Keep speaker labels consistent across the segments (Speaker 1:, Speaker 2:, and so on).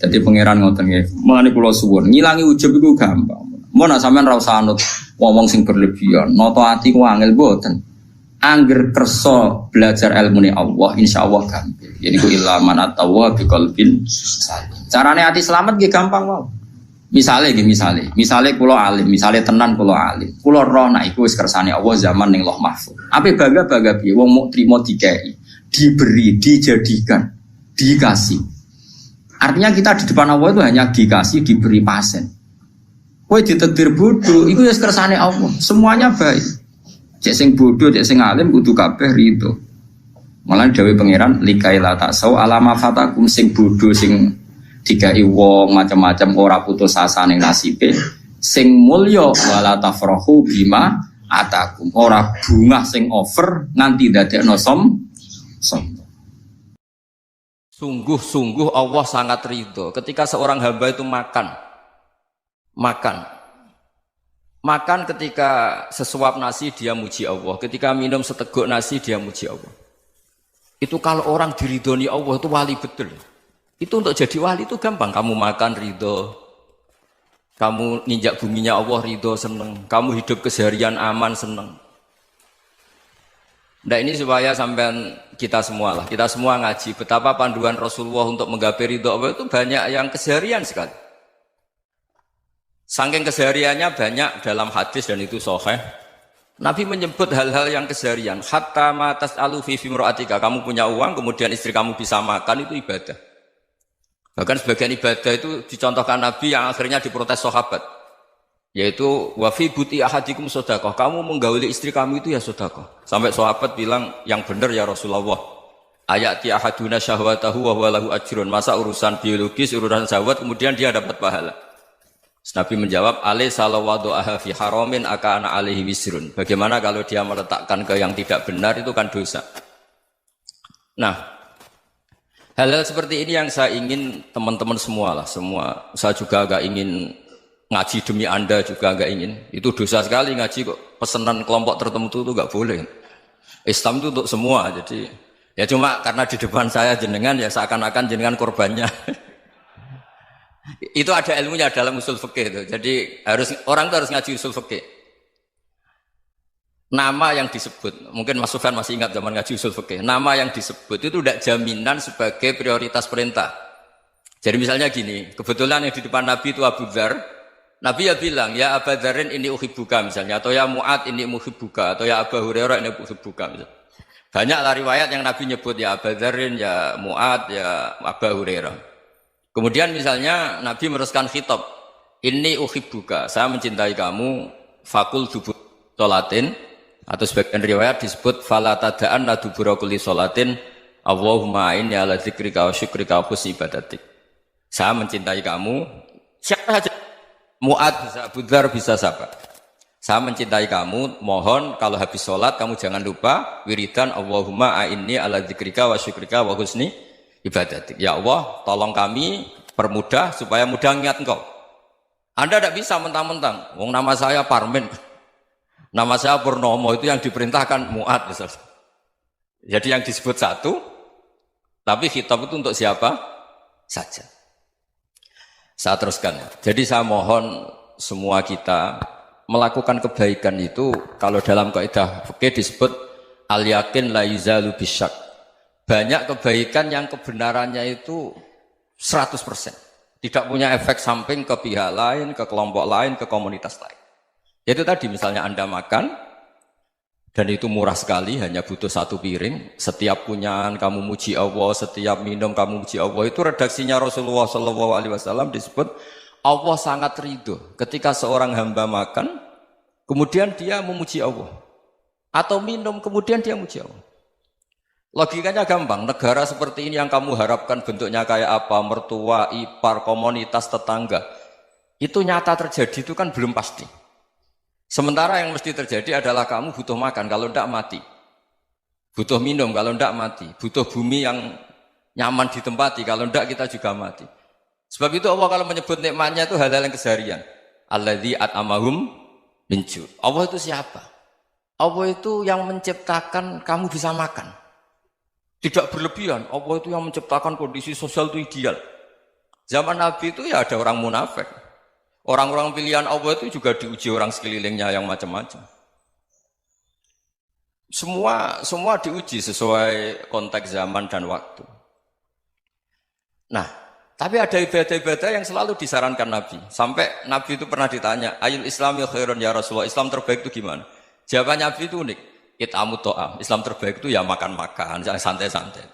Speaker 1: Jadi pangeran ngoten nggih. Mulane kula suwun, ngilangi ujub iku gampang. Mun nek sampean ra usah anut wong sing berlebihan, nata ati ku angel mboten. Angger kersa belajar ilmune Allah, insyaallah gampang. Jadi ku ilaman atawa biqalbin salim. Carane ati selamat nggih gampang wae. Misale kula alim, misale tenan kula alim. Kula roh nek iku wis kersane Allah zaman ning Lauh Mahfuz. Ape bangga-bangga piye wong muk trimo dikai, diberi, dijadikan, dikasih. Artinya kita di depan Allah itu hanya dikasih, diberi pasen. Kowe ditakdir bodoh, itu ya kersane Allah. Semuanya baik. Cek sing bodoh, cek sing alim kudu kabeh ridho. Malah dawuh pangeran likaila taksau alama fatakum sing bodoh sing dikai wong macam-macam ora putus asa ning nasibe. Sing mulya wala tafrahu bima atakum. Ora bungah sing over nganti dadekno som.
Speaker 2: Sungguh-sungguh Allah sangat ridho ketika seorang hamba itu makan ketika sesuap nasi dia muji Allah, ketika minum seteguk nasi dia muji Allah. Itu kalau orang diridhoni Allah itu wali betul. Itu untuk jadi wali itu gampang. Kamu makan ridho, kamu ninjak buminya Allah ridho seneng, kamu hidup keseharian aman seneng. Nah ini supaya sampean kita semua ngaji betapa panduan Rasulullah untuk menggapai ridho Allah itu banyak yang keseharian sekali. Saking kesehariannya banyak dalam hadis dan itu sahih. Nabi menyebut hal-hal yang keseharian. Hatta ma tas'alu fi imra'atika, kamu punya uang kemudian istri kamu bisa makan itu ibadah. Bahkan sebagian ibadah itu dicontohkan Nabi yang akhirnya diprotes sahabat. Yaitu wafi buti ahadikum sedekah, kamu menggauli istri kamu itu ya sedekah. Sampai sahabat bilang yang benar ya Rasulullah. Ayati ahaduna syahwatahu wa huwa lahu ajrun. Masa urusan biologis, urusan syahwat kemudian dia dapat pahala. Nabi menjawab, alaysa lawadhu'aha fi haramin akana alaihi wisrun. Bagaimana kalau dia meletakkan ke yang tidak benar itu kan dosa. Nah, hal-hal seperti ini yang saya ingin teman-teman semua. Saya juga agak ingin ngaji demi Anda juga enggak ingin. Itu dosa sekali ngaji kok pesanan kelompok tertentu itu enggak boleh. Islam itu untuk semua. Jadi ya cuma karena di depan saya jenengan ya seakan-akan jenengan korbannya. Itu ada ilmunya dalam usul fikih itu. Jadi orang itu harus ngaji usul fikih. Nama yang disebut, mungkin Mas Sufyan masih ingat zaman ngaji usul fikih. Nama yang disebut itu tidak jaminan sebagai prioritas perintah. Jadi misalnya gini, kebetulan yang di depan Nabi itu Abu Dzar. Nabi ya bilang, ya Aba Dzarin ini uhibbuka misalnya, atau ya Mu'ad ini uhibbuka, atau ya Abu Hurairah ini uhibbuka misalnya. Banyaklah riwayat yang Nabi nyebut ya Aba Dzarin, ya Mu'ad, ya Abu Hurairah. Kemudian misalnya Nabi meneruskan khitab, ini uhibbuka, saya mencintai kamu, fakul dubur sholatin, atau sebagian riwayat disebut falatadaan la dubura kulli sholatin, Allahumma inni ala dzikrika wa syukrika wa husni ibadatik. Saya mencintai kamu, siapa saja. Mu'ad bisa, Abu Dzar bisa siapa. Saya mencintai kamu, mohon kalau habis sholat kamu jangan lupa wiridan Allahumma a'inni ala dzikrika wa syukrika wa husni ibadatik. Ya Allah, tolong kami permudah supaya mudah ingat engkau. Anda tidak bisa mentang-mentang, wong nama saya Parmin, nama saya Purnomo, itu yang diperintahkan Mu'ad. Jadi yang disebut satu, tapi khitab itu untuk siapa saja. Saya teruskan. Jadi saya mohon semua kita melakukan kebaikan itu kalau dalam kaidah fikih disebut al-yakin la yuzalu bisyak. Banyak kebaikan yang kebenarannya itu 100%. Tidak punya efek samping ke pihak lain, ke kelompok lain, ke komunitas lain. Itu tadi misalnya Anda makan dan itu murah sekali, hanya butuh satu piring. Setiap punyaan kamu muji Allah, setiap minum kamu muji Allah. Itu redaksinya Rasulullah SAW disebut Allah sangat ridho ketika seorang hamba makan, kemudian dia memuji Allah. Atau minum, kemudian dia memuji Allah. Logikanya gampang, negara seperti ini yang kamu harapkan bentuknya kayak apa, mertua, ipar, komunitas, tetangga. Itu nyata terjadi itu kan belum pasti. Sementara yang mesti terjadi adalah kamu butuh makan, kalau tidak mati. Butuh minum, kalau tidak mati. Butuh bumi yang nyaman ditempati, kalau tidak kita juga mati. Sebab itu Allah kalau menyebut nikmatnya itu hal-hal yang keseharian. Alladzi at'amahum min ju'. Allah itu siapa? Allah itu yang menciptakan kamu bisa makan. Tidak berlebihan. Allah itu yang menciptakan kondisi sosial itu ideal. Zaman Nabi itu ya ada orang munafik. Orang-orang pilihan Allah itu juga diuji orang sekelilingnya yang macam-macam. Semua diuji sesuai konteks zaman dan waktu. Nah, tapi ada ibadah-ibadah yang selalu disarankan Nabi. Sampai Nabi itu pernah ditanya, ayul islami khairun ya Rasulullah, Islam terbaik itu gimana? Jawaban Nabi itu unik. It'amut to'am. Islam terbaik itu ya makan-makan, santai-santai.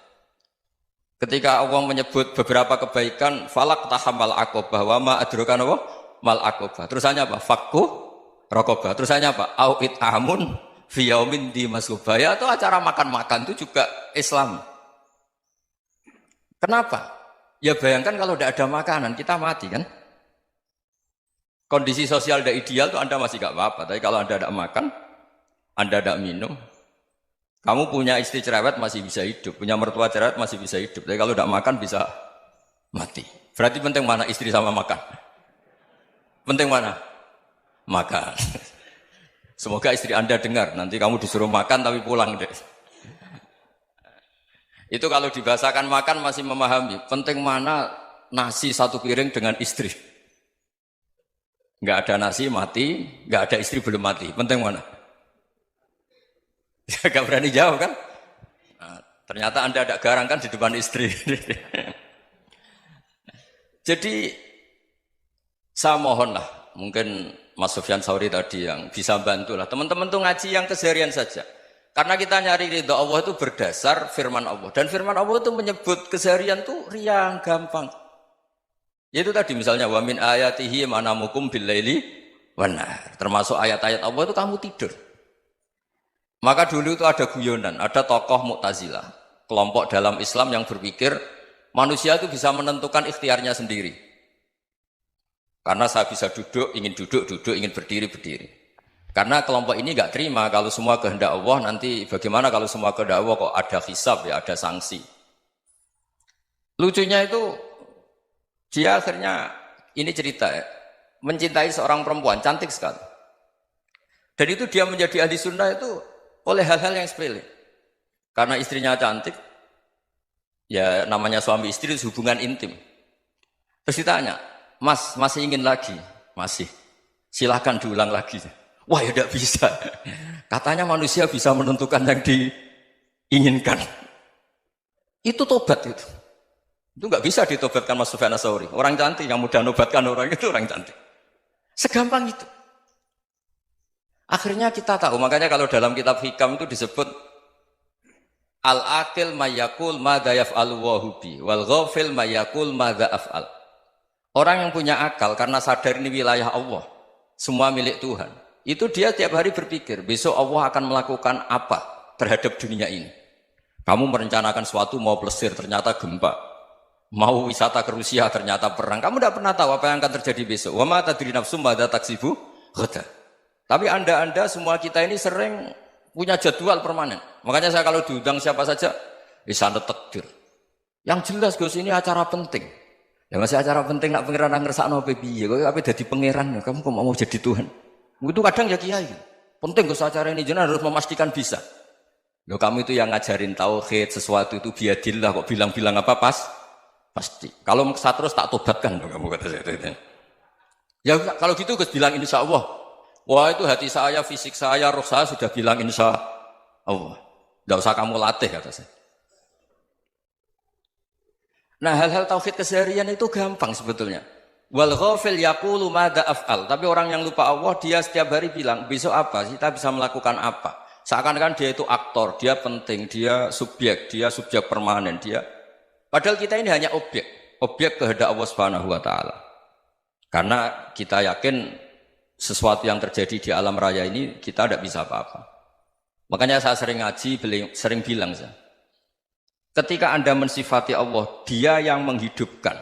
Speaker 2: Ketika Allah menyebut beberapa kebaikan, falak tahamal aqobah, wa ma adrokan apa? Mal aqobah. Terusannya apa? Fakku rokobah. Terusannya apa? Au it'amun fi yaumin di masubah. Ya itu acara makan-makan itu juga Islam. Kenapa? Ya bayangkan kalau tidak ada makanan, kita mati kan? Kondisi sosial tidak ideal itu Anda masih gak apa-apa. Tapi kalau Anda tidak makan, Anda tidak minum, kamu punya istri cerewet masih bisa hidup, punya mertua cerewet masih bisa hidup. Tapi kalau tidak makan bisa mati. Berarti penting mana istri sama makan? Penting mana? Makan. Semoga istri Anda dengar, nanti kamu disuruh makan tapi pulang deh. Itu kalau dibahasakan makan masih memahami. Penting mana nasi satu piring dengan istri. Nggak ada nasi mati, nggak ada istri belum mati. Penting mana? Gak berani jawab kan? Nah, ternyata Anda ada garang kan di depan istri. Jadi saya mohonlah, mungkin Mas Sufyan Sauri tadi yang bisa bantulah. Teman-teman tuh ngaji yang keseharian saja. Karena kita nyari ridha Allah itu berdasar firman Allah. Dan firman Allah itu menyebut keseharian itu riang, gampang. Yaitu tadi misalnya, wa min ayatihi manamukum bil-laili wan-nahar. Termasuk ayat-ayat Allah itu kamu tidur. Maka dulu itu ada guyonan, ada tokoh Mu'tazilah. Kelompok dalam Islam yang berpikir manusia itu bisa menentukan ikhtiarnya sendiri. Karena saya bisa duduk, ingin berdiri, berdiri. Karena kelompok ini nggak terima kalau semua kehendak Allah, nanti bagaimana kalau semua kehendak Allah kok ada hisab ya, ada sanksi. Lucunya itu dia akhirnya ini cerita ya, mencintai seorang perempuan cantik sekali. Dan itu dia menjadi ahli sunnah itu oleh hal-hal yang sepele. Karena istrinya cantik, ya namanya suami istri itu hubungan intim. Terus ditanya, Mas masih ingin lagi? Masih. Silahkan diulang lagi. Wah ya tidak bisa. Katanya manusia bisa menentukan yang diinginkan. Itu tobat itu. Itu nggak bisa ditobatkan Mas Sufyan Ats-Tsauri. Orang cantik yang mudah nobatkan orang itu orang cantik. Segampang itu. Akhirnya kita tahu. Makanya kalau dalam kitab Hikam itu disebut al-akil mayyakul madza yaf'alu wa hubi wal ghafil mayyakul madza af'al. Orang yang punya akal karena sadar ini wilayah Allah, semua milik Tuhan. Itu dia tiap hari berpikir, besok Allah akan melakukan apa terhadap dunia ini. Kamu merencanakan suatu mau plesir, ternyata gempa. Mau wisata ke Rusia, ternyata perang. Kamu tidak pernah tahu apa yang akan terjadi besok. Wa ma tadri nafsum madza taksibu ghadan. Tapi anda semua kita ini sering punya jadwal permanen. Makanya saya kalau diundang siapa saja, bisa takdir. Yang jelas Gus ini acara penting. Ya masih acara penting nak pangeran ngersakno piye? Kowe ape dadi pangeran, kamu kok mau jadi Tuhan? Itu kadang ya kiai. Penting ke acara ini jenengan harus memastikan bisa. Loh kamu itu yang ngajarin tauhid, sesuatu itu biadillah kok bilang-bilang apa pasti. Kalau maksa terus tak tobatkan kamu kata saya. Ya kalau gitu Gus bilang insya Allah. Wah itu hati saya, fisik saya, roh saya sudah bilang insya Allah. Tidak usah kamu latih kata saya. Nah hal-hal tauhid keseharian itu gampang sebetulnya. Wal ghafil yaqulu madza af'al. Tapi orang yang lupa Allah dia setiap hari bilang, besok apa? Kita bisa melakukan apa? Seakan-akan dia itu aktor, dia penting, dia subjek permanen, dia. Padahal kita ini hanya objek kehendak Allah Subhanahu wa taala. Karena kita yakin sesuatu yang terjadi di alam raya ini kita tidak bisa apa-apa. Makanya saya sering ngaji, sering bilang saya. Ketika Anda mensifati Allah, Dia yang menghidupkan.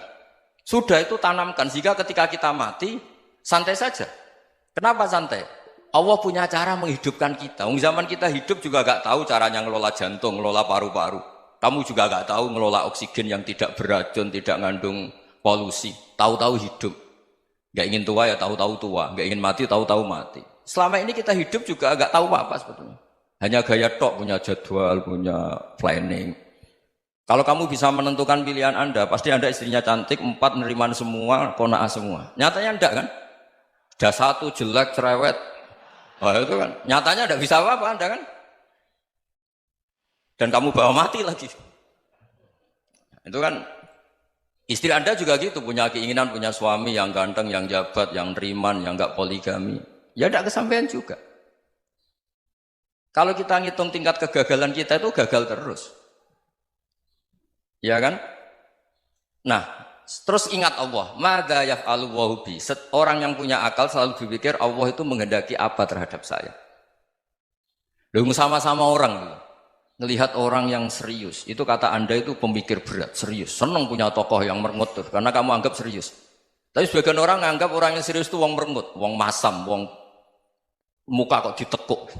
Speaker 2: Sudah itu tanamkan, sehingga ketika kita mati, santai saja. Kenapa santai? Allah punya cara menghidupkan kita. Zaman kita hidup juga gak tahu caranya ngelola jantung, ngelola paru-paru. Kamu juga gak tahu ngelola oksigen yang tidak beracun, tidak mengandung polusi. Tahu-tahu hidup. Gak ingin tua ya tahu-tahu tua. Gak ingin mati tahu-tahu mati. Selama ini kita hidup juga gak tahu apa sebetulnya. Hanya gaya tok, punya jadwal, punya planning. Kalau kamu bisa menentukan pilihan Anda, pasti Anda istrinya cantik, 4 neriman semua, qanaah semua. Nyatanya enggak kan? Ada 1 jelek, cerewet. Oh itu kan, nyatanya enggak bisa apa-apa Anda kan? Dan kamu bawa mati lagi. Itu kan, istri Anda juga gitu, punya keinginan, punya suami yang ganteng, yang jabat, yang neriman, yang enggak poligami. Ya enggak kesampaian juga. Kalau kita ngitung tingkat kegagalan kita itu gagal terus. Ya kan? Nah, terus ingat Allah, madza yaf'alu wa bi. Orang yang punya akal selalu berpikir Allah itu menghendaki apa terhadap saya. Loh, sama-sama orang ngelihat orang yang serius. Itu kata Anda itu pemikir berat, serius. Senang punya tokoh yang merengut karena kamu anggap serius. Tapi sebagian orang anggap orang yang serius itu wong merengut, wong masam, wong muka kok ditekuk.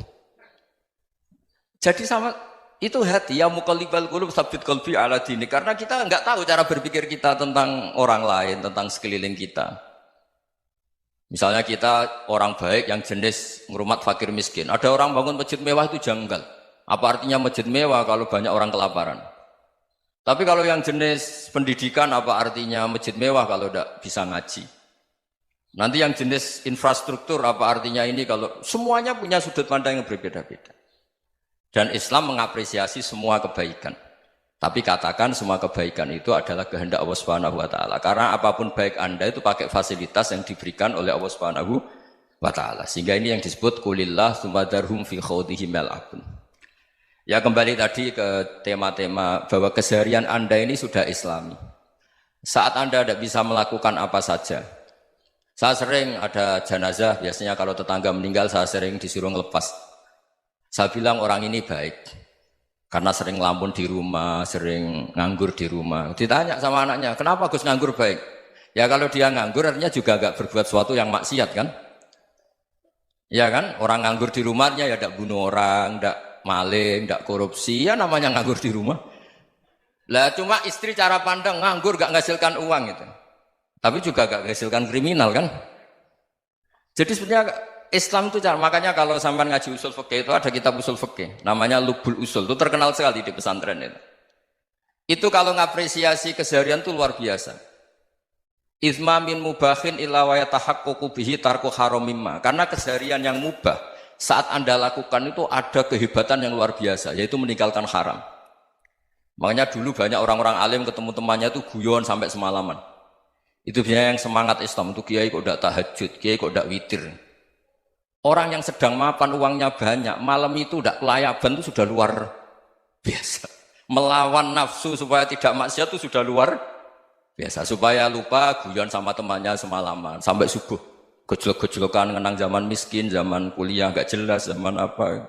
Speaker 2: Jadi sama itu hati ya muqallibal qulub tsabbit qalbi ala dini, karena kita enggak tahu cara berpikir kita tentang orang lain, tentang sekeliling kita. Misalnya kita orang baik yang jenis ngrumat fakir miskin. Ada orang bangun masjid mewah itu janggal. Apa artinya masjid mewah kalau banyak orang kelaparan? Tapi kalau yang jenis pendidikan apa artinya masjid mewah kalau tidak bisa ngaji? Nanti yang jenis infrastruktur apa artinya ini kalau semuanya punya sudut pandang yang berbeda-beda. Dan Islam mengapresiasi semua kebaikan. Tapi katakan semua kebaikan itu adalah kehendak Allah Subhanahu wa taala. Karena apapun baik Anda itu pakai fasilitas yang diberikan oleh Allah Subhanahu wa taala. Sehingga ini yang disebut qulillah tsumma darhum fi khawdihim yal'abun. Ya kembali tadi ke tema-tema bahwa keseharian Anda ini sudah Islami. Saat Anda tidak bisa melakukan apa saja. Saya sering ada jenazah, biasanya kalau tetangga meninggal saya sering disuruh ngelepas. Saya bilang orang ini baik karena sering ngelamun di rumah, sering nganggur di rumah. Ditanya sama anaknya, kenapa Gus nganggur baik? Ya kalau dia nganggur artinya juga agak berbuat sesuatu yang maksiat kan? Ya kan? Orang nganggur di rumahnya ya tidak bunuh orang, tidak maling, tidak korupsi, ya namanya nganggur di rumah. Lah cuma istri cara pandang nganggur gak menghasilkan uang itu. Tapi juga gak menghasilkan kriminal kan? Jadi sebenarnya Islam itu cara, makanya kalau sampai ngaji usul fikih itu ada kitab usul fikih namanya Lubul Usul, itu terkenal sekali di pesantren itu. Itu kalau ngapresiasi keseharian itu luar biasa. Izma min mubahin illa wa yatahaqqaqu bihi tarku haramimma. Karena keseharian yang mubah saat Anda lakukan itu ada kehebatan yang luar biasa, yaitu meninggalkan haram. Makanya dulu banyak orang-orang alim ketemu temannya itu guyon sampai semalaman. Itu biasanya yang semangat Islam itu kiai kok tidak tahajud, kiai kok tidak witir. Orang yang sedang mapan uangnya banyak, malam itu tidak kelayaban itu sudah luar biasa. Melawan nafsu supaya tidak maksiat itu sudah luar biasa. Supaya lupa guyon sama temannya semalaman sampai subuh. Gejolak-gejolokan mengenang zaman miskin, zaman kuliah gak jelas, zaman apa.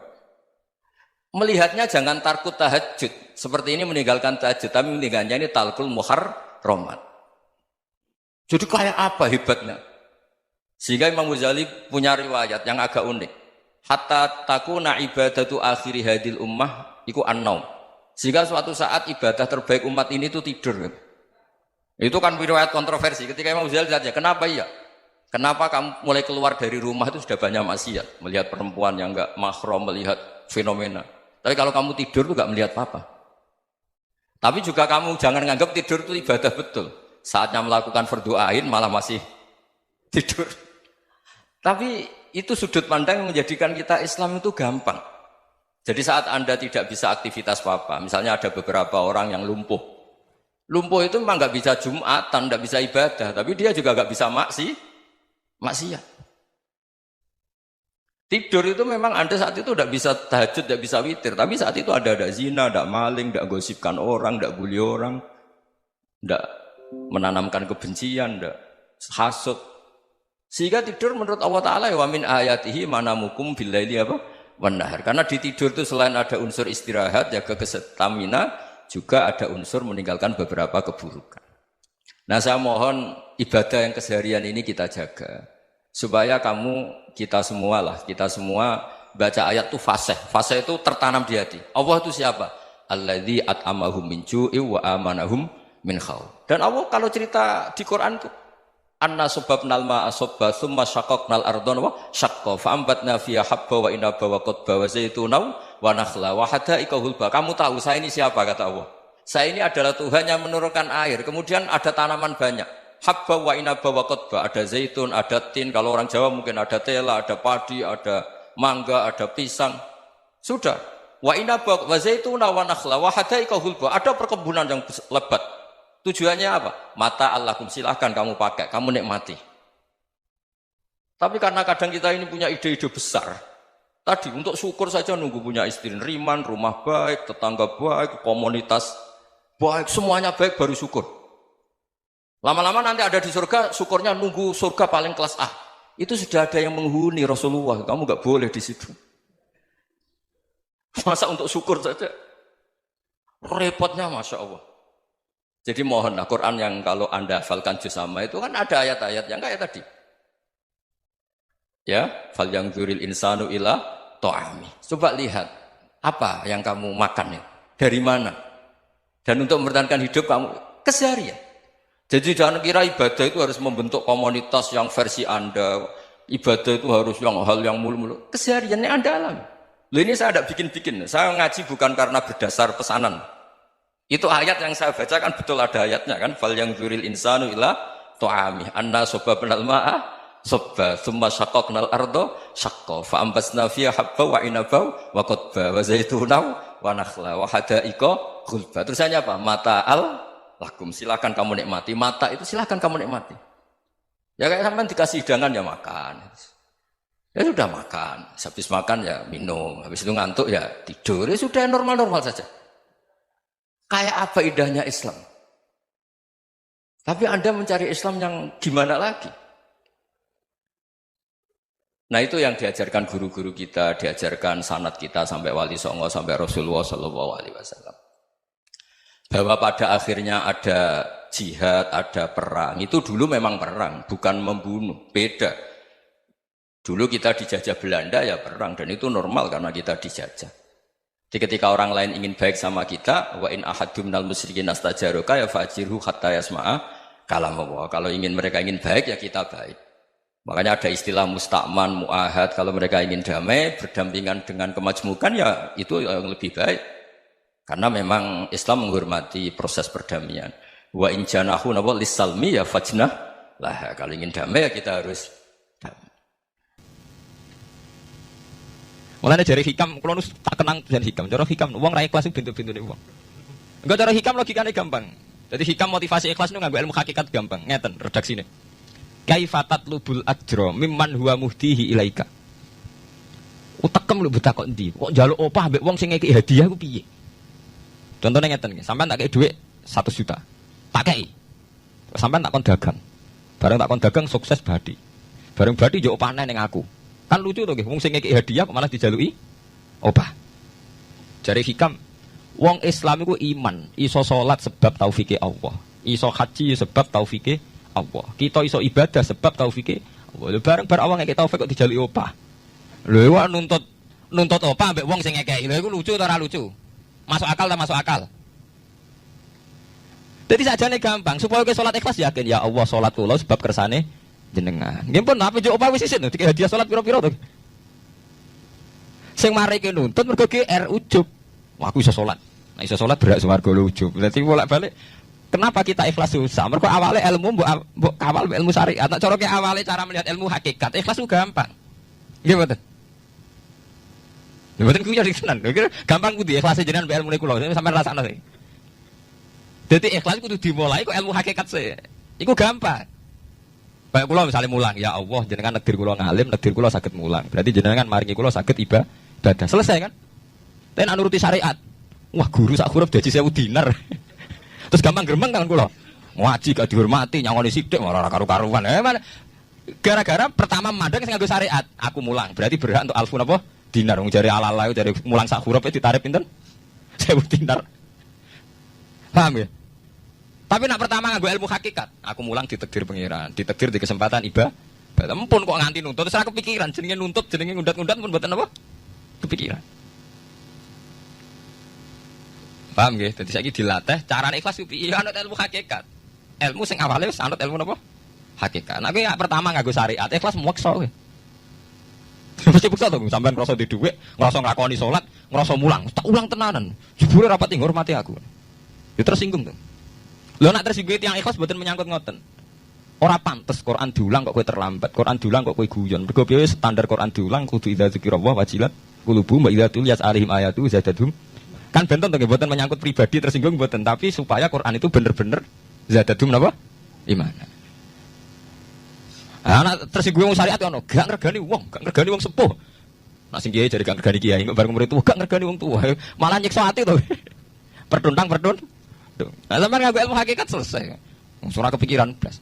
Speaker 2: Melihatnya jangan tarkut tahajud. Seperti ini meninggalkan tahajud, tapi meninggalnya ini talkul muharramat. Jadi kayak apa hebatnya? Sehingga Imam Ghazali punya riwayat yang agak unik. Hatta takuna ibadatu akhiri hadil ummah iku an-naum. Sehingga suatu saat ibadah terbaik umat ini itu tidur. Itu kan riwayat kontroversi. Ketika Imam Ghazali ditanya, kenapa iya? Kenapa kamu mulai keluar dari rumah itu sudah banyak maksiat? Melihat perempuan yang enggak mahram, melihat fenomena. Tapi kalau kamu tidur itu enggak melihat apa-apa. Tapi juga kamu jangan nganggap tidur itu ibadah betul. Saatnya melakukan fardu ain malah masih tidur. Tapi itu sudut pandang yang menjadikan kita Islam itu gampang. Jadi saat Anda tidak bisa aktivitas apa-apa, misalnya ada beberapa orang yang lumpuh. Lumpuh itu memang nggak bisa Jumatan, nggak bisa ibadah, tapi dia juga nggak bisa maksiat. Tidur itu memang Anda saat itu tidak bisa tahajud, tidak bisa witir, tapi saat itu ada zina, ada maling, tidak gosipkan orang, tidak bully orang, tidak menanamkan kebencian, tidak hasud. Sehingga tidur menurut Allah Ta'ala wa min ayatihi manamukum billaili apa? Wan-nahar. Karena di tidur itu selain ada unsur istirahat, jaga stamina, juga ada unsur meninggalkan beberapa keburukan. Nah saya mohon ibadah yang keseharian ini kita jaga. Supaya kita semua baca ayat itu fasih. Fasih itu tertanam di hati. Allah itu siapa? Alladzi at'amahum min ju'i wa amanahum min khauf. Dan Allah kalau cerita di Quran itu anna subabnal ma'a subba thumma syaqaqnal ardhan wa syaqqa fa ambatna fiha habba wa inaba wa qadba wa zaituna wa nakhla wa hadaika hulba. Kamu tahu saya ini siapa kata Allah? Saya ini adalah Tuhan yang menurunkan air. Kemudian ada tanaman banyak. Habba wa inaba wa qotba. Ada zaitun, ada tin. Kalau orang Jawa mungkin ada tela, ada padi, ada mangga, ada pisang. Sudah. Wa inaba wa zaituna wa nakhla wa hadaika hulba. Ada perkebunan yang lebat. Tujuannya apa? Mata Allahkum, silahkan kamu pakai, kamu nikmati. Tapi karena kadang kita ini punya ide-ide besar. Tadi untuk syukur saja nunggu punya istri riman, rumah baik, tetangga baik, komunitas baik, semuanya baik baru syukur. Lama-lama nanti ada di surga, syukurnya nunggu surga paling kelas A. Itu sudah ada yang menghuni Rasulullah, kamu nggak boleh di situ. Masa untuk syukur saja? Repotnya Masya Allah. Jadi mohonlah Quran yang kalau Anda hafalkan juz sama itu kan ada ayat-ayat yang kayak tadi. Ya, fal yang dzuril insanu ila ta'ami. Coba lihat apa yang kamu makan ya? Dari mana? Dan untuk mempertahankan hidup kamu keseharian. Jadi jangan kira ibadah itu harus membentuk komunitas yang versi Anda. Ibadah itu harus yang hal yang mulu-mulu. Kesehariannya Anda alami. Loh ini saya tidak bikin-bikin. Saya ngaji bukan karena berdasar pesanan. Itu ayat yang saya bacakan betul ada ayatnya kan. Fal yang dzuril insanu ila ta'ami. Anna sobabnal ma'a sobba. Thumma syaqaqnal ardo syaqqa. Fa'ambasna fiha habba wa inabau wa qotba. Wa zaitunaw wa nakhla wa hadaika khulba. Terusannya apa? Mata'al lakum. Silakan kamu nikmati. Mata itu silakan kamu nikmati. Ya kayak sampean dikasih hidangan ya makan. Ya sudah makan. Habis makan ya minum. Habis itu ngantuk ya tidur. Ya sudah normal-normal saja. Kayak apa indahnya Islam. Tapi Anda mencari Islam yang gimana lagi? Nah itu yang diajarkan guru-guru kita, diajarkan sanad kita sampai Wali Songo, sampai Rasulullah SAW. Bahwa pada akhirnya ada jihad, ada perang. Itu dulu memang perang, bukan membunuh. Beda. Dulu kita dijajah Belanda ya perang. Dan itu normal karena kita dijajah. Jadi ketika orang lain ingin baik sama kita, wa in ahadum minal musyrikin astajaruka ya fajirhu hatta yasma'a kalam Allah. Kalau mereka ingin baik ya kita baik. Makanya ada istilah musta'man, mu'ahad. Kalau mereka ingin damai, berdampingan dengan kemajmukan ya itu yang lebih baik. Karena memang Islam menghormati proses perdamaian. Wa in janahu nawal lisalmi ya fajnah lah. Kalau ingin damai ya kita harus damai.
Speaker 3: Mulane jare hikam kula nu tak kenang jan hikam. Cara hikam wong ra ikhlas bentuk-bentune wong. Enggak cara hikam logikane gampang. Jadi hikam motivasi ikhlas nu nganggo ilmu hakikat gampang. Ngeten redaksine. Kaifatat lubul ajra mimman huwa muhtihi ilaika. Utekem lho buta kok endi? Kok njaluk opah mbek wong sing ngeki hadiah ku piye? Contohnya ngeten nggih, sampean tak kei dhuwit 1 juta. Tak kei. Sampean tak kon dagang. Bareng tak kon dagang sukses badi. Bareng badi yo opah ning aku. Kan lucu tuh, wong sing ngekek hadiah kok malah dijaluki opah. Jare hikam, wong Islam iku iman, iso salat sebab taufike Allah, iso haji sebab taufike Allah. Kita iso ibadah sebab taufike Allah. Bareng-bareng awang ngekek taufik kok dijaluki opah. Lho iku nuntut opah mbek wong sing ngekek. Lho iku lucu ta ora lucu? Masuk akal ta masuk akal? Jadi sajane gampang, supaya kowe salat ikhlas yakin ya Allah salat kula sebab kersane jenengan. Nggih pun apa yo opah wis isin lho, hadiah salat pira-pira to. Sing mareke nuntut mergo GR ujub. Wah aku iso salat. Nek iso salat berak swarga lho ujub. Dadi bolak-balik kenapa kita ikhlas susah? Mergo awale ilmu mbok kawal ilmu syariat. Nek cara ke awale cara melihat ilmu hakikat, ikhlas ku gampang. Nggih mboten. Lha mboten ku jadi tenan. Gampang kudu ikhlas jenengan mbek ilmune kula. Sampeyan rasakno sih. Dadi ikhlas kudu dimulai kok ilmu hakikat sih. Iku gampang. Baik kula misalnya mulang, ya Allah jenengan negdir kula ngalim, negdir kula saged mulang. Berarti jenengan maringi kula saged ibadah. Selesai kan? Tapi nek nuruti syariat. Wah, guru sak huruf dadi 1000 dinar. Terus gampang gremeng kan kula. Ngaji gak dihormati, nyangoni sithik ora karu-karuan. Gara-gara pertama mandang sing nganggo syariat, aku mulang. Berarti berhak untuk alfun apa? Dinar. Wong jare ala-ala jare mulang sak huruf ditarif pinten? 1000 dinar. Paham ya? Tapi nak pertama nganggo ilmu hakikat, aku mulang ditakdir pangeran, ditakdir di kesempatan ibadah. Ampun kok nganti nuntut, terus aku kepikiran jenenge nuntut, jenenge ngundat-ngundat pun mboten apa? Kepikiran. Paham nggih? Dadi saiki dilatih carane ikhlas piye anut ilmu hakikat. Ilmu sing awale wis anut ilmu napa? Hakikat. Nek nah, pertama nganggo syariat, ikhlas meksa kowe. Mesti bukti to sampean ngrasa di dhuwit, ngrasa nglakoni salat, ngrasa mulang, tak ulang tenanan. Jebule rapati ngurmati aku. Ya tersinggung tuh. Lo nak tersinggung yang ikhlas buatan menyangkut ngoten. Ora pantes Quran diulang kok kowe terlambat, Quran diulang kok kowe guyon. Mergo piye standar Quran diulang kudu idza dzikrullah wajilat qulubuhum wa idza tuliyat alaihim ayatu zadatuhum. Kan benten to nggih mboten menyangkut pribadi tersinggung mboten, tapi supaya Quran itu bener-bener zadatuhum napa? Iman. Anak tersinggung wong syariat ono, gak ngergani wong sepuh. Nak sing kiai jadi gak ngergani kiai, kok bareng murid tua gak ngergani wong tua. Malah nyiksa ati to. Pertuntang. Nah, sampeyan nganggo ilmu hakikat selesai. Wong ora kepikiran blas.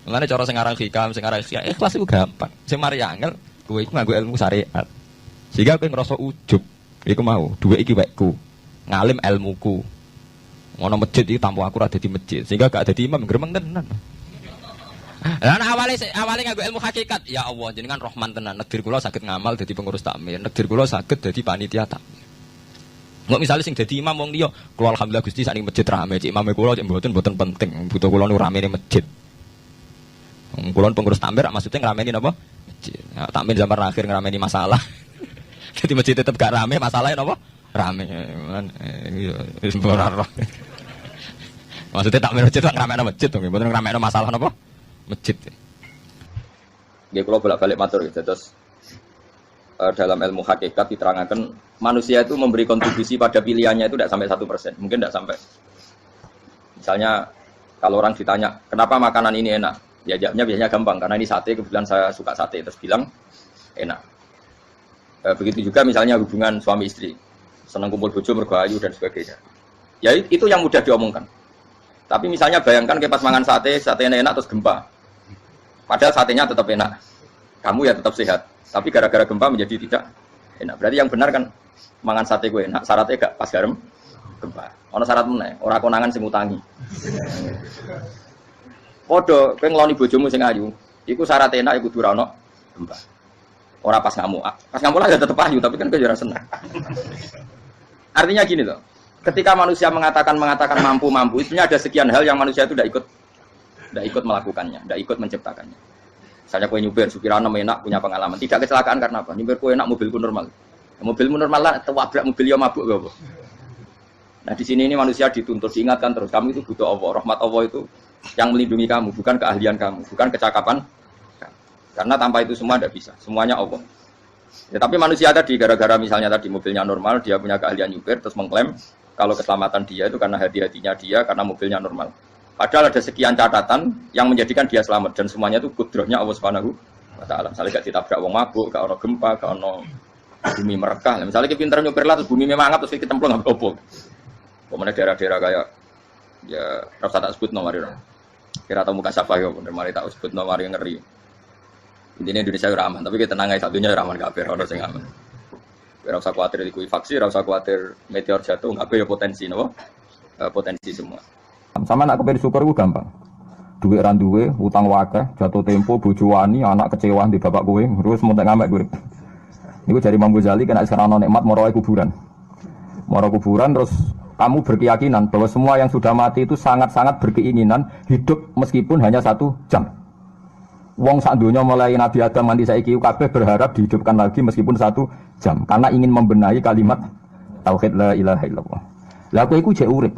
Speaker 3: Mulane cara sing aran hikam, sing aran ikhlas iku gampang. Sing mari angel kowe iku nganggo ilmu syariat. Sehingga kowe ngrasa ujub. Iku mau, dhuwit iki wekku. Ngalim ilmuku. Ngono masjid iki tampo aku ora dadi masjid. Sehingga gak dadi imam gremeng tenan. Lah awale nganggo ilmu hakikat, ya Allah jenengan Rahman tenan. Negdir kula saged ngamal dadi pengurus takmir, negdir kula saged dadi panitia takmir. Engko misale sing dadi imam wong liya, kula alhamdulillah Gusti sak ning masjid rame, cik imame kula cik mboten penting, butuh kula nu ramene masjid. Kula pengurus takmir maksudnya ngrameni napa? Masjid. Ya, takmir zaman akhir ngrameni masalah. Jadi masjid tetep gak rame, masalahnya napa? Rame. Wis ora. Maksudnya takmir masjid kok ngrameni masjid to, mboten ngrameni masalah napa? Masjid.
Speaker 1: Nggih kula bolak-balik matur gitu. Terus dalam ilmu hakikat diterangkan manusia itu memberi kontribusi pada pilihannya itu tidak sampai 1%, mungkin tidak sampai. Misalnya kalau orang ditanya kenapa makanan ini enak, ya jawabnya biasanya gampang karena ini sate, kebetulan saya suka sate, terus bilang enak. Begitu juga misalnya hubungan suami istri, senang kumpul bojo mergo ayu dan sebagainya. Ya itu yang mudah diomongkan. Tapi misalnya bayangkan ke pas mangan sate enak terus gempa. Padahal satenya tetap enak, kamu ya tetap sehat. Tapi gara-gara gempa menjadi tidak enak. Berarti yang benar kan mangan sate gue enak, syaratnya gak pas garam gempa. Ono syarat meneh, ora konangan sing utangi. Padha kowe ngloni bojomu sing ayu, iku syarat enak iku kudu ora ono gempa. Ora pas ngamuk. Pas ngamuk lah ya tetep ayu, tapi kan kowe ora seneng. Artinya gini loh. Ketika manusia mengatakan mampu, itunya ada sekian hal yang manusia itu tidak ikut melakukannya, tidak ikut menciptakannya. Misalnya kue nyupir, supirana enak, punya pengalaman, tidak kecelakaan karena apa? Nyupir kue enak, mobilku normal. Mobilmu normal lah, tabrak mobil yang mabuk gak apa? Nah di sini ini manusia dituntut, diingatkan terus, kamu itu butuh Allah, rahmat Allah itu yang melindungi kamu, bukan keahlian kamu, bukan kecakapan. Karena tanpa itu semua tidak bisa, semuanya Allah. Ya, tapi manusia tadi, gara-gara misalnya tadi mobilnya normal, dia punya keahlian nyupir, terus mengklaim kalau keselamatan dia itu karena hati-hatinya dia, karena mobilnya normal. Padahal ada sekian catatan yang menjadikan dia selamat dan semuanya itu kudrahnya Allah Subhanahu wa taala. Misalnya gak ditabrak wong mabuk, gak ono gempa, gak ono bumi merekah. Misalnya kita pinter nyupir lah terus bumi memang angkat terus kita templung enggak apa-apa. Pokoknya daerah-daerah kayak ya rasa tak sebut nomor itu. Kira tahu muka siapa ya, bener mari tak sebut nomor yang ngeri. Intinya Indonesia ora aman, tapi kita tenang aja satunya ora aman kabeh, ora sing aman. Ora usah kuwatir dikuwi vaksi, ora usah kuwatir meteor jatuh, kabeh ya potensi napa? Potensi semua.
Speaker 4: Sama nak kepen syukur itu gampang. Duit ran duwe, utang wakeh, jatuh tempo, bojo wani, anak kecewa di bapak kowe, terus montek ngamek kowe. Niku jari Imam Ghazali kena sekarang ono nikmat moro kuburan. Moro kuburan terus kamu berkeyakinan bahwa semua yang sudah mati itu sangat-sangat berkeinginan hidup meskipun hanya 1 jam. Wong sak donya mulai Nabi Adam nganti saiki kabeh berharap dihidupkan lagi meskipun 1 jam karena ingin membenahi kalimat tauhid la ilaha illallah. Lah kowe iku jek urip.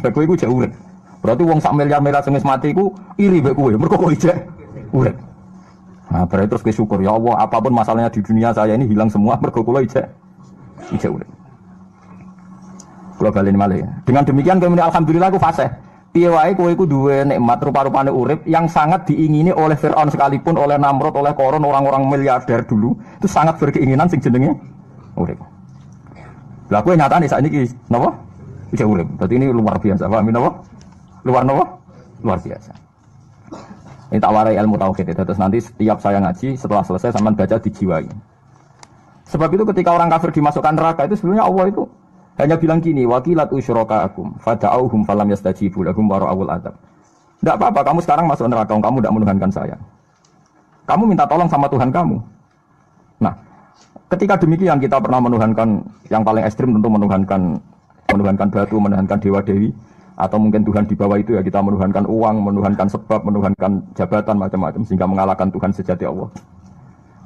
Speaker 4: Lah kowe iku jek urip. Berarti wong sak miliar-miliar sing wis mati iku iri mbek kowe. Mergo kowe jek urip. Nah, berarti terus bersyukur ya Allah, apapun masalahnya di dunia saya ini hilang semua mergo kula ijek urip. Kula baleni malih. Dengan demikian kemudian alhamdulillah aku fasih. Piye wae kowe iku duwe nikmat rupa-rupane urip yang sangat diingini oleh Firaun sekalipun, oleh Namrud, oleh Qarun, orang-orang miliarder dulu, itu sangat berkeinginan sing jenenge urip. Lah kowe nyatane sakniki napa? Ijek urip. Berarti ini luar biasa, paham napa? Luar biasa. Ini tak warai ilmu tauhid itu. Terus nanti setiap saya ngaji setelah selesai sampean baca dijiwai. Sebab itu ketika orang kafir dimasukkan neraka itu sebenarnya Allah itu hanya bilang gini, wakilat usyrokaakum fada'auhum falam yastajibu lahum wa ra'awul adab. Tidak apa-apa, kamu sekarang masuk neraka, kamu tidak menuhankan saya. Kamu minta tolong sama Tuhan kamu. Nah, ketika demikian kita pernah menuhankan yang paling ekstrim tentu menuhankan batu, menuhankan dewa-dewi. Atau mungkin Tuhan di bawah itu ya kita menuhankan uang, menuhankan sebab, menuhankan jabatan macam-macam sehingga mengalahkan Tuhan sejati Allah.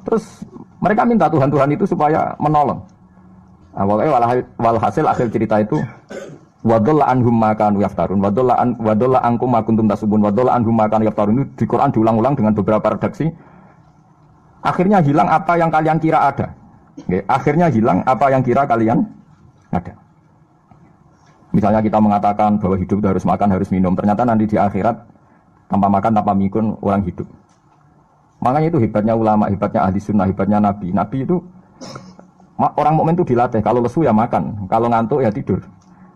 Speaker 4: Terus mereka minta Tuhan-Tuhan itu supaya menolong. Awalnya walhasil akhir cerita itu Wadalla anhum ma kanu yaftarun, wadalla ankum ma kuntum tasubun, wadalla anhum ma kanu yaftarun. Itu di Quran diulang-ulang dengan beberapa redaksi. Akhirnya hilang apa yang kalian kira ada. Oke, akhirnya hilang apa yang kira kalian ada. Misalnya kita mengatakan bahwa hidup itu harus makan, harus minum. Ternyata nanti di akhirat tanpa makan, tanpa minum orang hidup. Makanya itu hebatnya ulama, hebatnya ahli sunnah, hebatnya nabi. Nabi itu orang mukmin itu dilatih. Kalau lesu ya makan, kalau ngantuk ya tidur.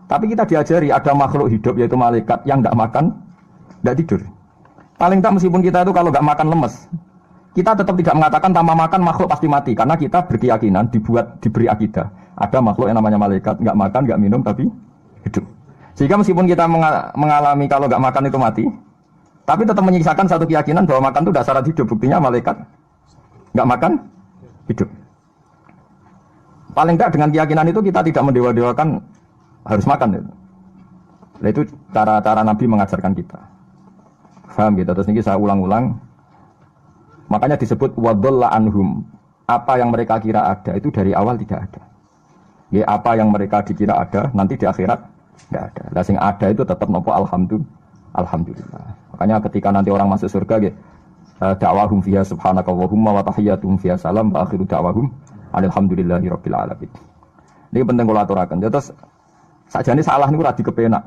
Speaker 4: Tapi kita diajari ada makhluk hidup yaitu malaikat yang tidak makan, tidak tidur. Paling tak meskipun kita itu kalau nggak makan lemes, kita tetap tidak mengatakan tanpa makan makhluk pasti mati. Karena kita berkeyakinan diberi akidah. Ada makhluk yang namanya malaikat, nggak makan, nggak minum tapi hidup. Sehingga meskipun kita mengalami kalau nggak makan itu mati, tapi tetap menyisakan satu keyakinan bahwa makan itu tidak syarat hidup. Buktinya malaikat nggak makan, hidup. Paling tidak dengan keyakinan itu kita tidak mendewa-dewakan harus makan itu. Nah, itu cara Nabi mengajarkan kita. Paham gitu? Terus ini saya ulang-ulang. Makanya disebut wadalla anhum. Apa yang mereka kira ada itu dari awal tidak ada. Ya, apa yang mereka dikira ada nanti di akhirat tidak ada. Lah sing ada itu tetap nopo alhamdulillah. Makanya ketika nanti orang masuk surga gitu, dakwahum fiha subhanakallahumma wa tahiyyatuhum fiha salam wa akhiru dakwahum alhamdulillahirabbil alamin. Ini penting kula aturaken. Terus sakjane salah niku ora dikepenak.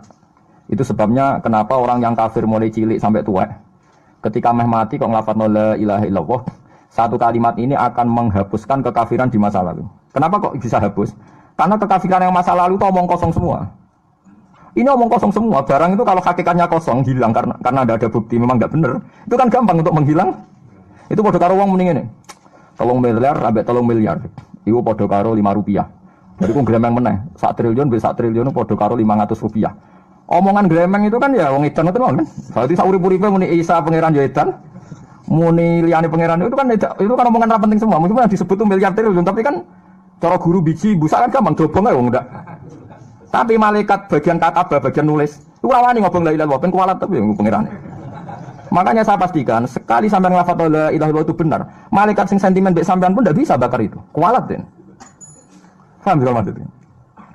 Speaker 4: Itu sebabnya kenapa orang yang kafir mulai cilik sampai tua ketika meh mati kok nglafadzna la ilaha illallah, satu kalimat ini akan menghapuskan kekafiran di masa lalu. Kenapa kok bisa hapus? Karena kekafiran yang masa lalu itu omong kosong semua. Ini omong kosong semua. Barang itu kalau hakikatnya kosong hilang karena ada bukti memang enggak benar. Itu kan gampang untuk menghilang. Itu padha karo wong mending ngene. 3 miliar ambek 3 miliar. Iku padha karo 5 rupiah. Jadi ku gremeng meneh. 1 triliun be 1 triliun padha karo 500 rupiah. Omongan gremeng itu kan ya wong edan itu kan. Berarti sak urip-uripe muni Isa pangeran ya edan. Muni liyane pangeran itu kan omongan ra penting semua. Meskipun disebut tuh miliar triliun tapi kan cara guru biji busa kan gampang dobong ae wong ndak. Tapi malaikat bagian katabah bagian nulis itu ora wani ngobong la ilaha illallah ben kualat tapi pangeran. Makanya saya pastikan sekali sampean nglafadz la ilaha illallah itu benar, malaikat sing sentimen mbek sampean pun ndak bisa bakar itu. Kualat den. Paham ya maksudnya?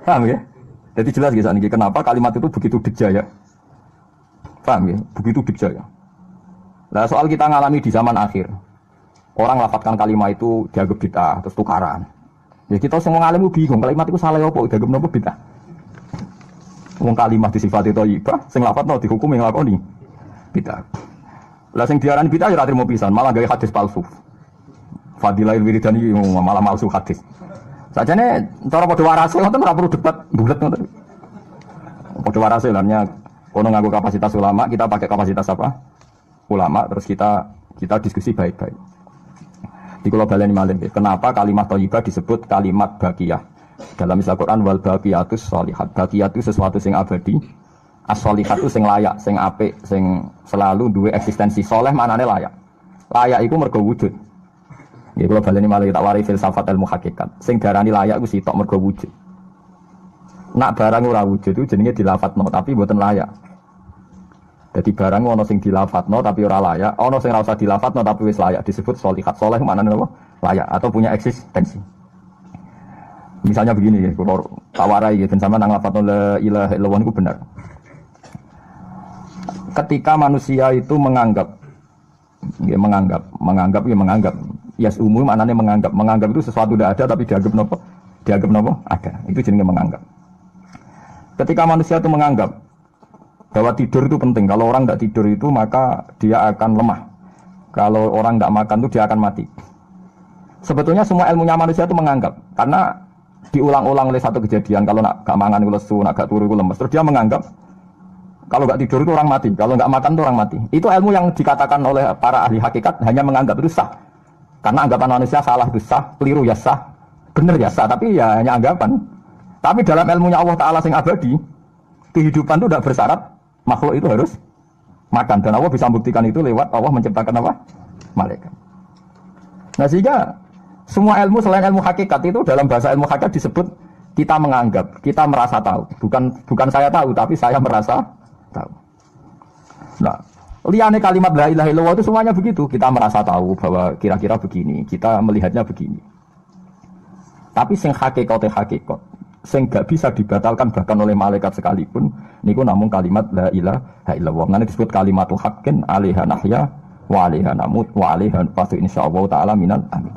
Speaker 4: Paham ya? Jadi jelas gitu nih kenapa kalimat itu begitu dikjaya. Paham ya? Begitu dikjaya. Nah soal kita ngalami di zaman akhir, orang lafadzkan kalimat itu dianggap bid'ah terus tukaran. Ya kita semua ngalami bingung kalimat itu salah apa dianggap napa bid'ah. Wong kalimat disifati thayyibah, sing lafadzno dihukumi nglakoni bid'ah. Lah sing diarani bid'ah ya ora trimo pisan, malah gawe hadis palsu. Fadilail wiridan iki malah palsu hadis. Sajane cara padha warase ngoten ora perlu debat bulet ngoten. Padha warase lannya kono nganggo kapasitas ulama, kita pakai kapasitas apa? Ulama terus kita diskusi baik-baik. Di kula baleni malih kenapa kalimat thayyibah disebut kalimat baqiyah? Dalam istilah Quran wal baqiyatus sholihat. Baqiyah itu sesuatu sing abadi. As-sholihat itu sing layak, sing apik, sing selalu duwe eksistensi. Soleh maknane layak. Layak iku mergo wujud. Ya kalau baleni malah tak wari filsafat ilmu hakikat. Sing darani layak ku sitok mergo wujud. Nak barang ora wujud itu jenenge dilafadzno tapi mboten layak. Jadi barang ono sing dilafadzno tapi ora layak, ono sing ora usah dilafadzno tapi wis layak disebut sholihat. Saleh maknane apa? Layak atau punya eksistensi. Misalnya begini ya, kalau tak warai gitu sama nang lafadzno la ilaha illallah itu benar. Ketika manusia itu menganggap yes umum maknanya menganggap itu sesuatu tidak ada tapi dianggap nopo ada, itu jenenge menganggap. Ketika manusia itu menganggap bahwa tidur itu penting, kalau orang tidak tidur itu maka dia akan lemah, kalau orang tidak makan itu dia akan mati. Sebetulnya semua ilmunya manusia itu menganggap, karena diulang-ulang oleh satu kejadian, kalau nak gak mangan itu lesu, nak gak turu itu lemes, terus dia menganggap kalau nggak tidur itu orang mati, kalau nggak makan itu orang mati. Itu ilmu yang dikatakan oleh para ahli hakikat hanya menganggap itu sah. Karena anggapan manusia salah itu sah, keliru ya sah, benar ya sah, tapi ya hanya anggapan. Tapi dalam ilmunya Allah Ta'ala sing abadi, kehidupan itu tidak bersyarat makhluk itu harus makan. Dan Allah bisa membuktikan itu lewat Allah menciptakan apa? Malaikat. Nah sehingga semua ilmu selain ilmu hakikat itu dalam bahasa ilmu hakikat disebut kita menganggap, kita merasa tahu. Bukan saya tahu, tapi saya merasa tahu. Nah, liane kalimat la ilaha illallah itu semuanya begitu. Kita merasa tahu bahwa kira-kira begini, kita melihatnya begini. Tapi sing hakikat sing gak bisa dibatalkan bahkan oleh malaikat sekalipun niku namung kalimat la ilaha illallah. Nanti disebut kalimatul haqqin 'alaiha nahya wa 'alaiha namut wa 'alaiha nafsu insyaallah taala minal amin.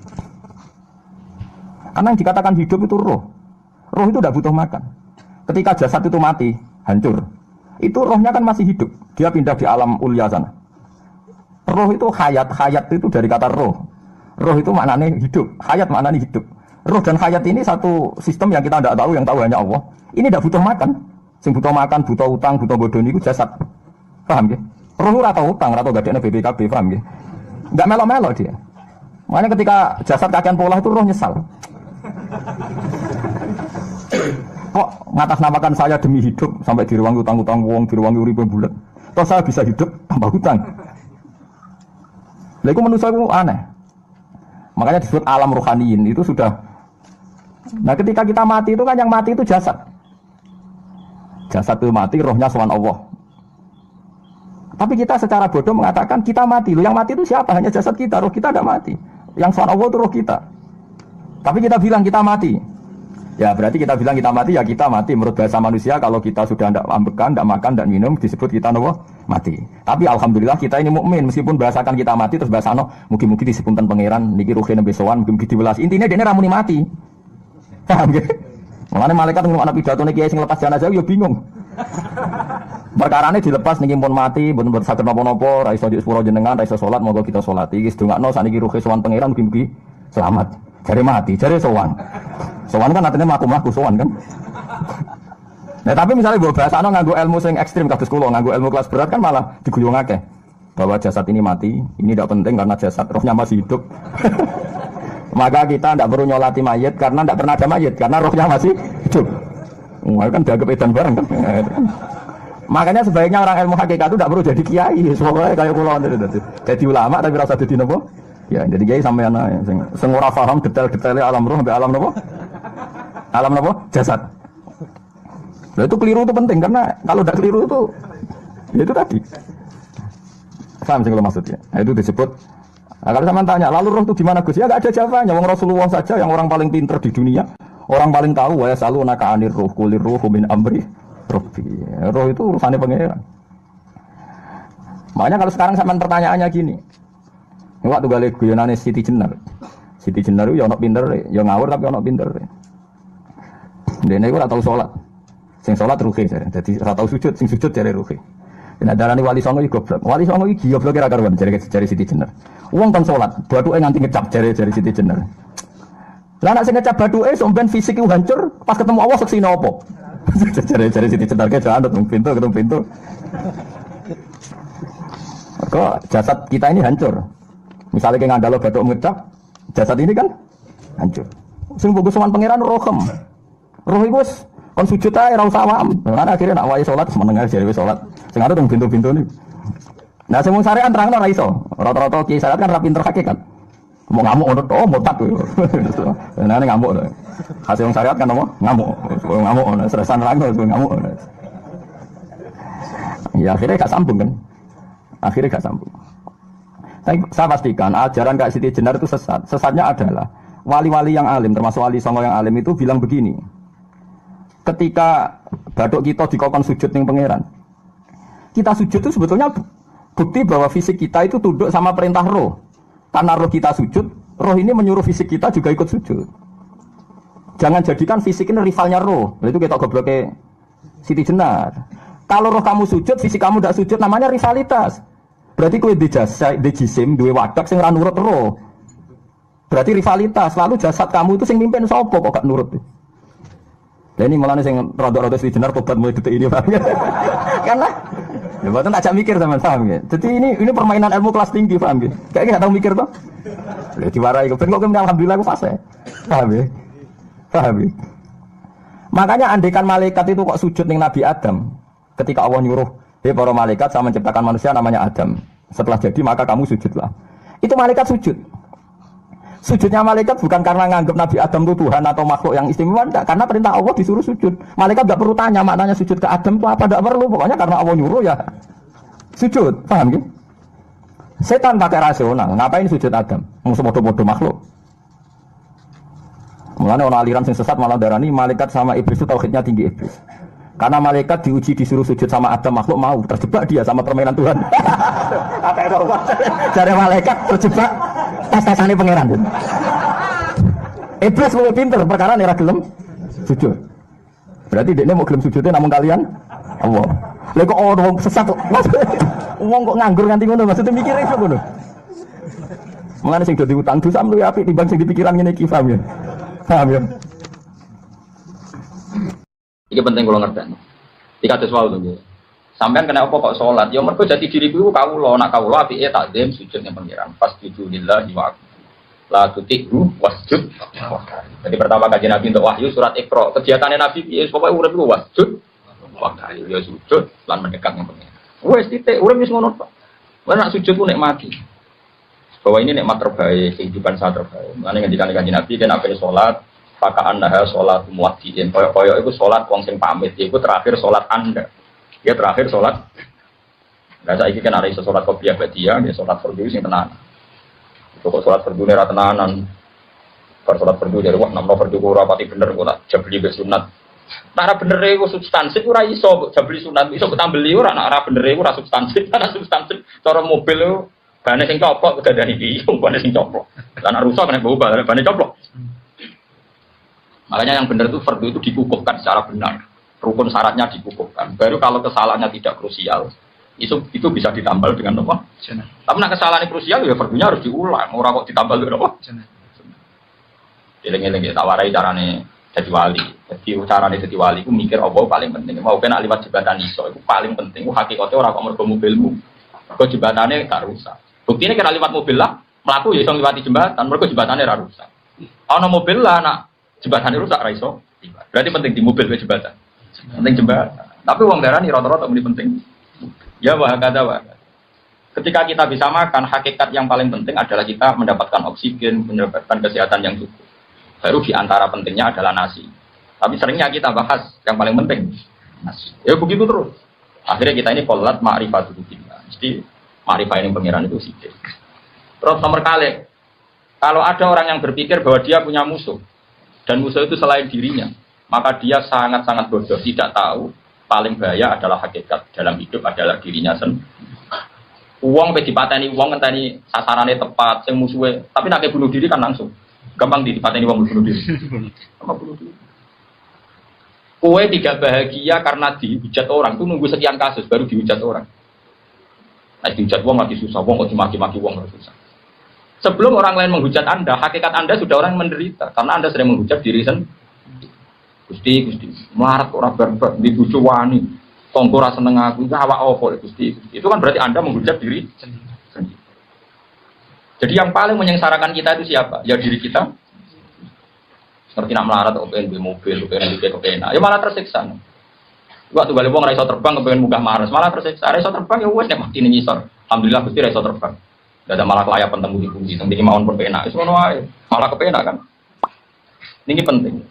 Speaker 4: Karena yang dikatakan hidup itu roh. Roh itu tidak butuh makan. Ketika jasad itu mati, hancur. Itu rohnya kan masih hidup. Dia pindah di alam ulya sana. Roh itu hayat. Hayat itu dari kata roh. Roh itu maknanya hidup. Hayat maknanya hidup. Roh dan hayat ini satu sistem yang kita tidak tahu, yang tahu hanya Allah. Ini tidak butuh makan. Sing butuh makan, butuh utang, butuh bodoh ini jasad. Paham ya? Roh itu atau utang, atau gadeknya BPKB, paham ya? Enggak melo-melo dia. Makanya ketika jasad kakean pola itu roh nyesal. Kok ngatasnamakan saya demi hidup sampai diruangi utang-utang wong, diruangi uripe bulat. Toh saya bisa hidup tambah hutang. Lah iku manusia itu aneh. Makanya disebut alam rohaniin itu sudah. Nah ketika kita mati itu kan yang mati itu jasad. Jasad itu mati, rohnya sowan Allah. Tapi kita secara bodoh mengatakan kita mati. Loh yang mati itu siapa? Hanya jasad kita, roh kita tidak mati. Yang sowan Allah itu roh kita. Tapi kita bilang kita mati. Ya berarti kita bilang kita mati, ya kita mati. Menurut bahasa manusia kalau kita sudah tidak ambekan, tidak makan, tidak minum, disebut kita mati. Tapi alhamdulillah kita ini mukmin. Meskipun bahasakan kita mati, terus bahasa mugi-mugi disepunten pangeran, niki ruhe nembe sowan, mugi-mugi diwelas. Intinya dia ini ramuni mati. Paham ya? Makanya malaikat ngomong anak pidato nih kiai sing lepas jenazah yo bingung. Perkarane dilepas niki pun mati, pun saged napa-napa, ra iso sepuro jenengan, ra iso salat, monggo kita salat. Iki sedongakno sakniki ruhe sowan pangeran, mugi-mugi selamat. Jare mati, jare sowan. Sowan kan artinya mlaku-mlaku sowan kan. Nah tapi misalnya gue bahasano nganggo ilmu sing ekstrim kados kula, nganggo ilmu kelas berat kan malah diguyung akeh. Bahwa jasad ini mati, ini tidak penting karena jasad rohnya masih hidup. Maka kita tidak perlu nyolati mayit karena tidak pernah ada mayit karena rohnya masih hidup. Wah kan dianggap edan bareng kan. Makanya sebaiknya orang ilmu hakikat itu tidak perlu jadi kiai, soalnya kayak kula jadi ulama tapi rasa jadi napa? Ya, jadi kiai sampean ae sing ora paham detail-detailnya alam roh sampai alam napa? Alam napa? Jasad. Nah, itu keliru itu penting karena kalau tidak keliru itu ya itu tadi. Paham sih kalau maksudnya. Nah, itu disebut. Nah, kalau sampean tanya, lalu roh itu gimana Gus? Ya enggak ada jawabannya. Wong Rasulullah saja yang orang paling pintar di dunia, orang paling tahu wa yasalunaka anir ruh kulir ruhu min amri rabbi. Roh itu urusannya pangeran. Makanya kalau sekarang sampean pertanyaannya gini. Ini waktu balik guyonane Siti Jenar. Siti Jenar itu ya ono pinter, ya ngawur tapi ono pinter. Dene iku ora tau salat. Sing salat ruhe jare. Dadi ora tau sujud, sing sujud jare ruhe. Nek darani wali songo iki goblok. Wali songo iki goblok ora karuan jare Siti Jenar. Wong kon salat, bathuke nganti ngecap jare Siti Jenar. Lah nek sing ngecap bathuke sampean fisik iku hancur, pas ketemu Allah seksine apa? Jare Siti Jenar ke jangan ketemu pintu. Kok jasad kita ini hancur. Misalnya kayak ngandalo batuk ngecap, jasad ini kan hancur. Sing bagus sowan pangeran rohem. Roh iku wis kon sujud ae ora usah awam. Lan akhirnya nak wae salat semeneng ae jare salat. Sing ada teng pintu-pintu ni. Nah sing wong syariat terangno ora iso. Rata-rata kiai syariat kan ra pinter hakikat. Mau ngamuk ngono to, motat kowe. Nah ngamuk to. Hasil wong syariat kan apa? Ngamuk. Ngamuk ngono, stresan rango ngamuk. Ya akhirnya gak sambung kan. Akhirnya gak sambung. Tapi saya pastikan ajaran Kak Siti Jenar itu sesat. Sesatnya adalah wali-wali yang alim, termasuk wali songo yang alim itu bilang begini. Ketika batuk kita dikokon sujud ning pangeran, kita sujud itu sebetulnya bukti bahwa fisik kita itu tunduk sama perintah roh. Karena roh kita sujud, roh ini menyuruh fisik kita juga ikut sujud. Jangan jadikan fisik ini rivalnya roh. Itu kita gobloknya Siti Jenar. Kalau roh kamu sujud, fisik kamu tidak sujud, namanya rivalitas. Berarti kowe di jisim, duwe wadak sing ora nurut roh. Berarti rivalitas. Lalu jasad kamu itu sing mimpin sapa kok gak nurut. Lah ini malah sing rada-rada Siti Jenar tobat mulai detik ini paham ya. Karena ya mboten tak mikir sampean paham ya. Jadi ini permainan ilmu kelas tinggi paham ya. Kayaknya gak tahu mikir toh. Lah diwarai kok ben kok alhamdulillah aku fase. Paham ya? Paham ya? Makanya andekan malaikat itu kok sujud ning Nabi Adam ketika Allah nyuruh, "Hei para malaikat, saya menciptakan manusia namanya Adam. Setelah jadi maka kamu sujudlah." Itu malaikat sujud. Sujudnya malaikat bukan karena nganggap Nabi Adam itu Tuhan atau makhluk yang istimewa, enggak. Karena perintah Allah disuruh sujud. Malaikat enggak perlu tanya maknanya sujud ke Adam itu apa, enggak perlu. Pokoknya karena Allah nyuruh ya sujud. Paham ya? Setan pakai rasional. Ngapain sujud Adam? Musuh bodoh-bodoh makhluk. Mulane ono aliran sing sesat malah darani malaikat sama iblis itu tauhidnya tinggi iblis. Karena malaikat diuji disuruh sujud sama Adam makhluk mau terjebak dia sama permainan Tuhan. Apa itu? Dari malaikat terjebak tes-tesane pangeran. Iblis mau pinter perkara ora gelem sujud. Berarti dekne mau gelem sujudnya namun kalian Allah. Lha kok orang sesat kok. Wong kok nganggur nganti ngono maksudnya mikire iso ngono. Mulane sing dadi utang dosa luwih apik timbang sing dipikiran ngene iki paham ya. Paham ya.
Speaker 1: Iki penting kula ngerti. Iki kados wae lho. Sampeyan kena apa kok salat? Ya mergo jati diriku kawula, nak kawula apike takdim sujud ning pangeran. Pas lillahi wa la tuti'u wasjud. Jadi pertama kajian Nabi untuk wahyu surat Iqra. Kegiatannya Nabi ya pokoke urip ku wasjud. Wahyu ya sujud lan mendekat ning pangeran. Wes titik urip wis ngono tok. Ora nak sujud ku nikmati. Bahwa ini nikmat terbaik, kehidupan saat terbaik. Mulane ngendikan kanjeng Nabi kan apike salat pakaan dah sholat muwakkiin koyok itu sholat wong sing pamit itu terakhir sholat anda ya terakhir sholat nggak saya kan ada iso sholat kopiah dia sholat fardu sing tenan itu kok sholat fardu nera tenanan per sholat fardu dari wah nomor fardu ora pati bener kok jabli be sunat nah bener iku substansi ora iso jabli sunat iso tambeli ora nek ora bener iku ora substansi ana substansi cara mobil itu bane sing coplok kedane iki bane sing coplok lan rusak nek bau bane coplok. Makanya yang benar itu fardu itu dikukuhkan secara benar. Rukun syaratnya dikukuhkan. Baru kalau kesalahannya tidak krusial, itu bisa ditambal dengan apa? Jenah. Tapi nak kesalahan krusial ya fardunya harus diulang. Orang kok ditambal dengan apa? Eling-eling tak warai carane jadi wali. Jadi carane jadi wali itu mikir apa paling penting. Mau kena liwat jembatan iso itu paling penting. Hakikatnya orang kok mergo mobilmu. Mergo jembatannya gak rusak. Buktinya kena liwat mobil lah, melaku ya iso ngliwati jembatan. Mergo jembatannya ra rusak. Ana mobil lah nak jembatan rusak ra iso. Berarti penting di mobil ke jembatan. Penting jembatan. Tapi wong darani rata-rata muni penting. Ya wah kata. Ketika kita bisa makan, hakikat yang paling penting adalah kita mendapatkan oksigen, mendapatkan kesehatan yang cukup. Baru di antara pentingnya adalah nasi. Tapi seringnya kita bahas yang paling penting nasi. Ya begitu terus. Akhirnya kita ini qolat ma'rifatul billah. Mesti ma'rifah ini pengiran itu sidik. Terus nomor kali, kalau ada orang yang berpikir bahwa dia punya musuh dan musuh itu selain dirinya, maka dia sangat-sangat bodoh, tidak tahu paling bahaya adalah hakikat dalam hidup adalah dirinya sendiri. Uang pe dipateni uang ngenteni sasarannya tepat, sing musuhe, tapi nek bunuh diri kan langsung. Gampang dipateni uang bunuh diri. Gampang bunuh diri. Kowe tidak bahagia karena dihujat orang, itu nunggu sekian kasus baru dihujat orang. Nah, dihujat uang lagi susah, uang kok dimaki-maki uang lagi susah. Sebelum orang lain menghujat Anda, hakikat Anda sudah orang menderita karena Anda sering menghujat diri sendiri. Gusti, melarat orang berber, dibujuk wani, tonggo rasa seneng aku, itu awak opo, Gusti. Itu kan berarti Anda menghujat diri sendiri. Jadi yang paling menyengsarakan kita itu siapa? Ya diri kita. Seperti nak melarat, pengen beli mobil, pengen beli kepenak, ya malah tersiksa. Waktu balik wong raiso terbang, pengen munggah Mars, malah tersiksa. Raiso terbang ya wes nek mati ning ngisor. Alhamdulillah Gusti raiso terbang. Gak ada malah kelayapan temu di bumi, temu di mawon pun penak. Itu malah kepenak kan. Ini penting.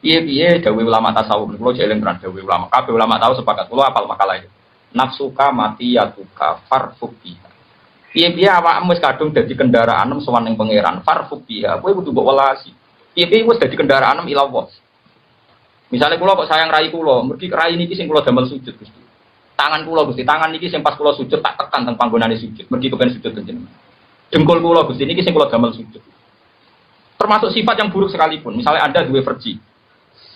Speaker 1: Iya, dawe ulama tasawuf. Kalau jalan terang dawe ulama. Kabeh ulama tahu sepakat. Kalau apal makalah itu. Nafsuka mati yatuka farfukiha. Iya, awakmu wis kadung dadi kendaraan sowan ning pangeran. Farfukiha. Kowe kudu mbok welasi. Iya, wis dadi kendaraan ila Allah. Misalnya kula kok sayang rai kula, mergi rai niki sing kula damel sujud Gusti. Tangan kula Gusti, tangan niki sing pas kula sujud tak tekan teng panggonane sujud. Mergi kepen sujud jenengan. Dengkul kula Gusti niki sing kula damel sujud. Termasuk sifat yang buruk sekalipun. Misalnya Anda duwe verji.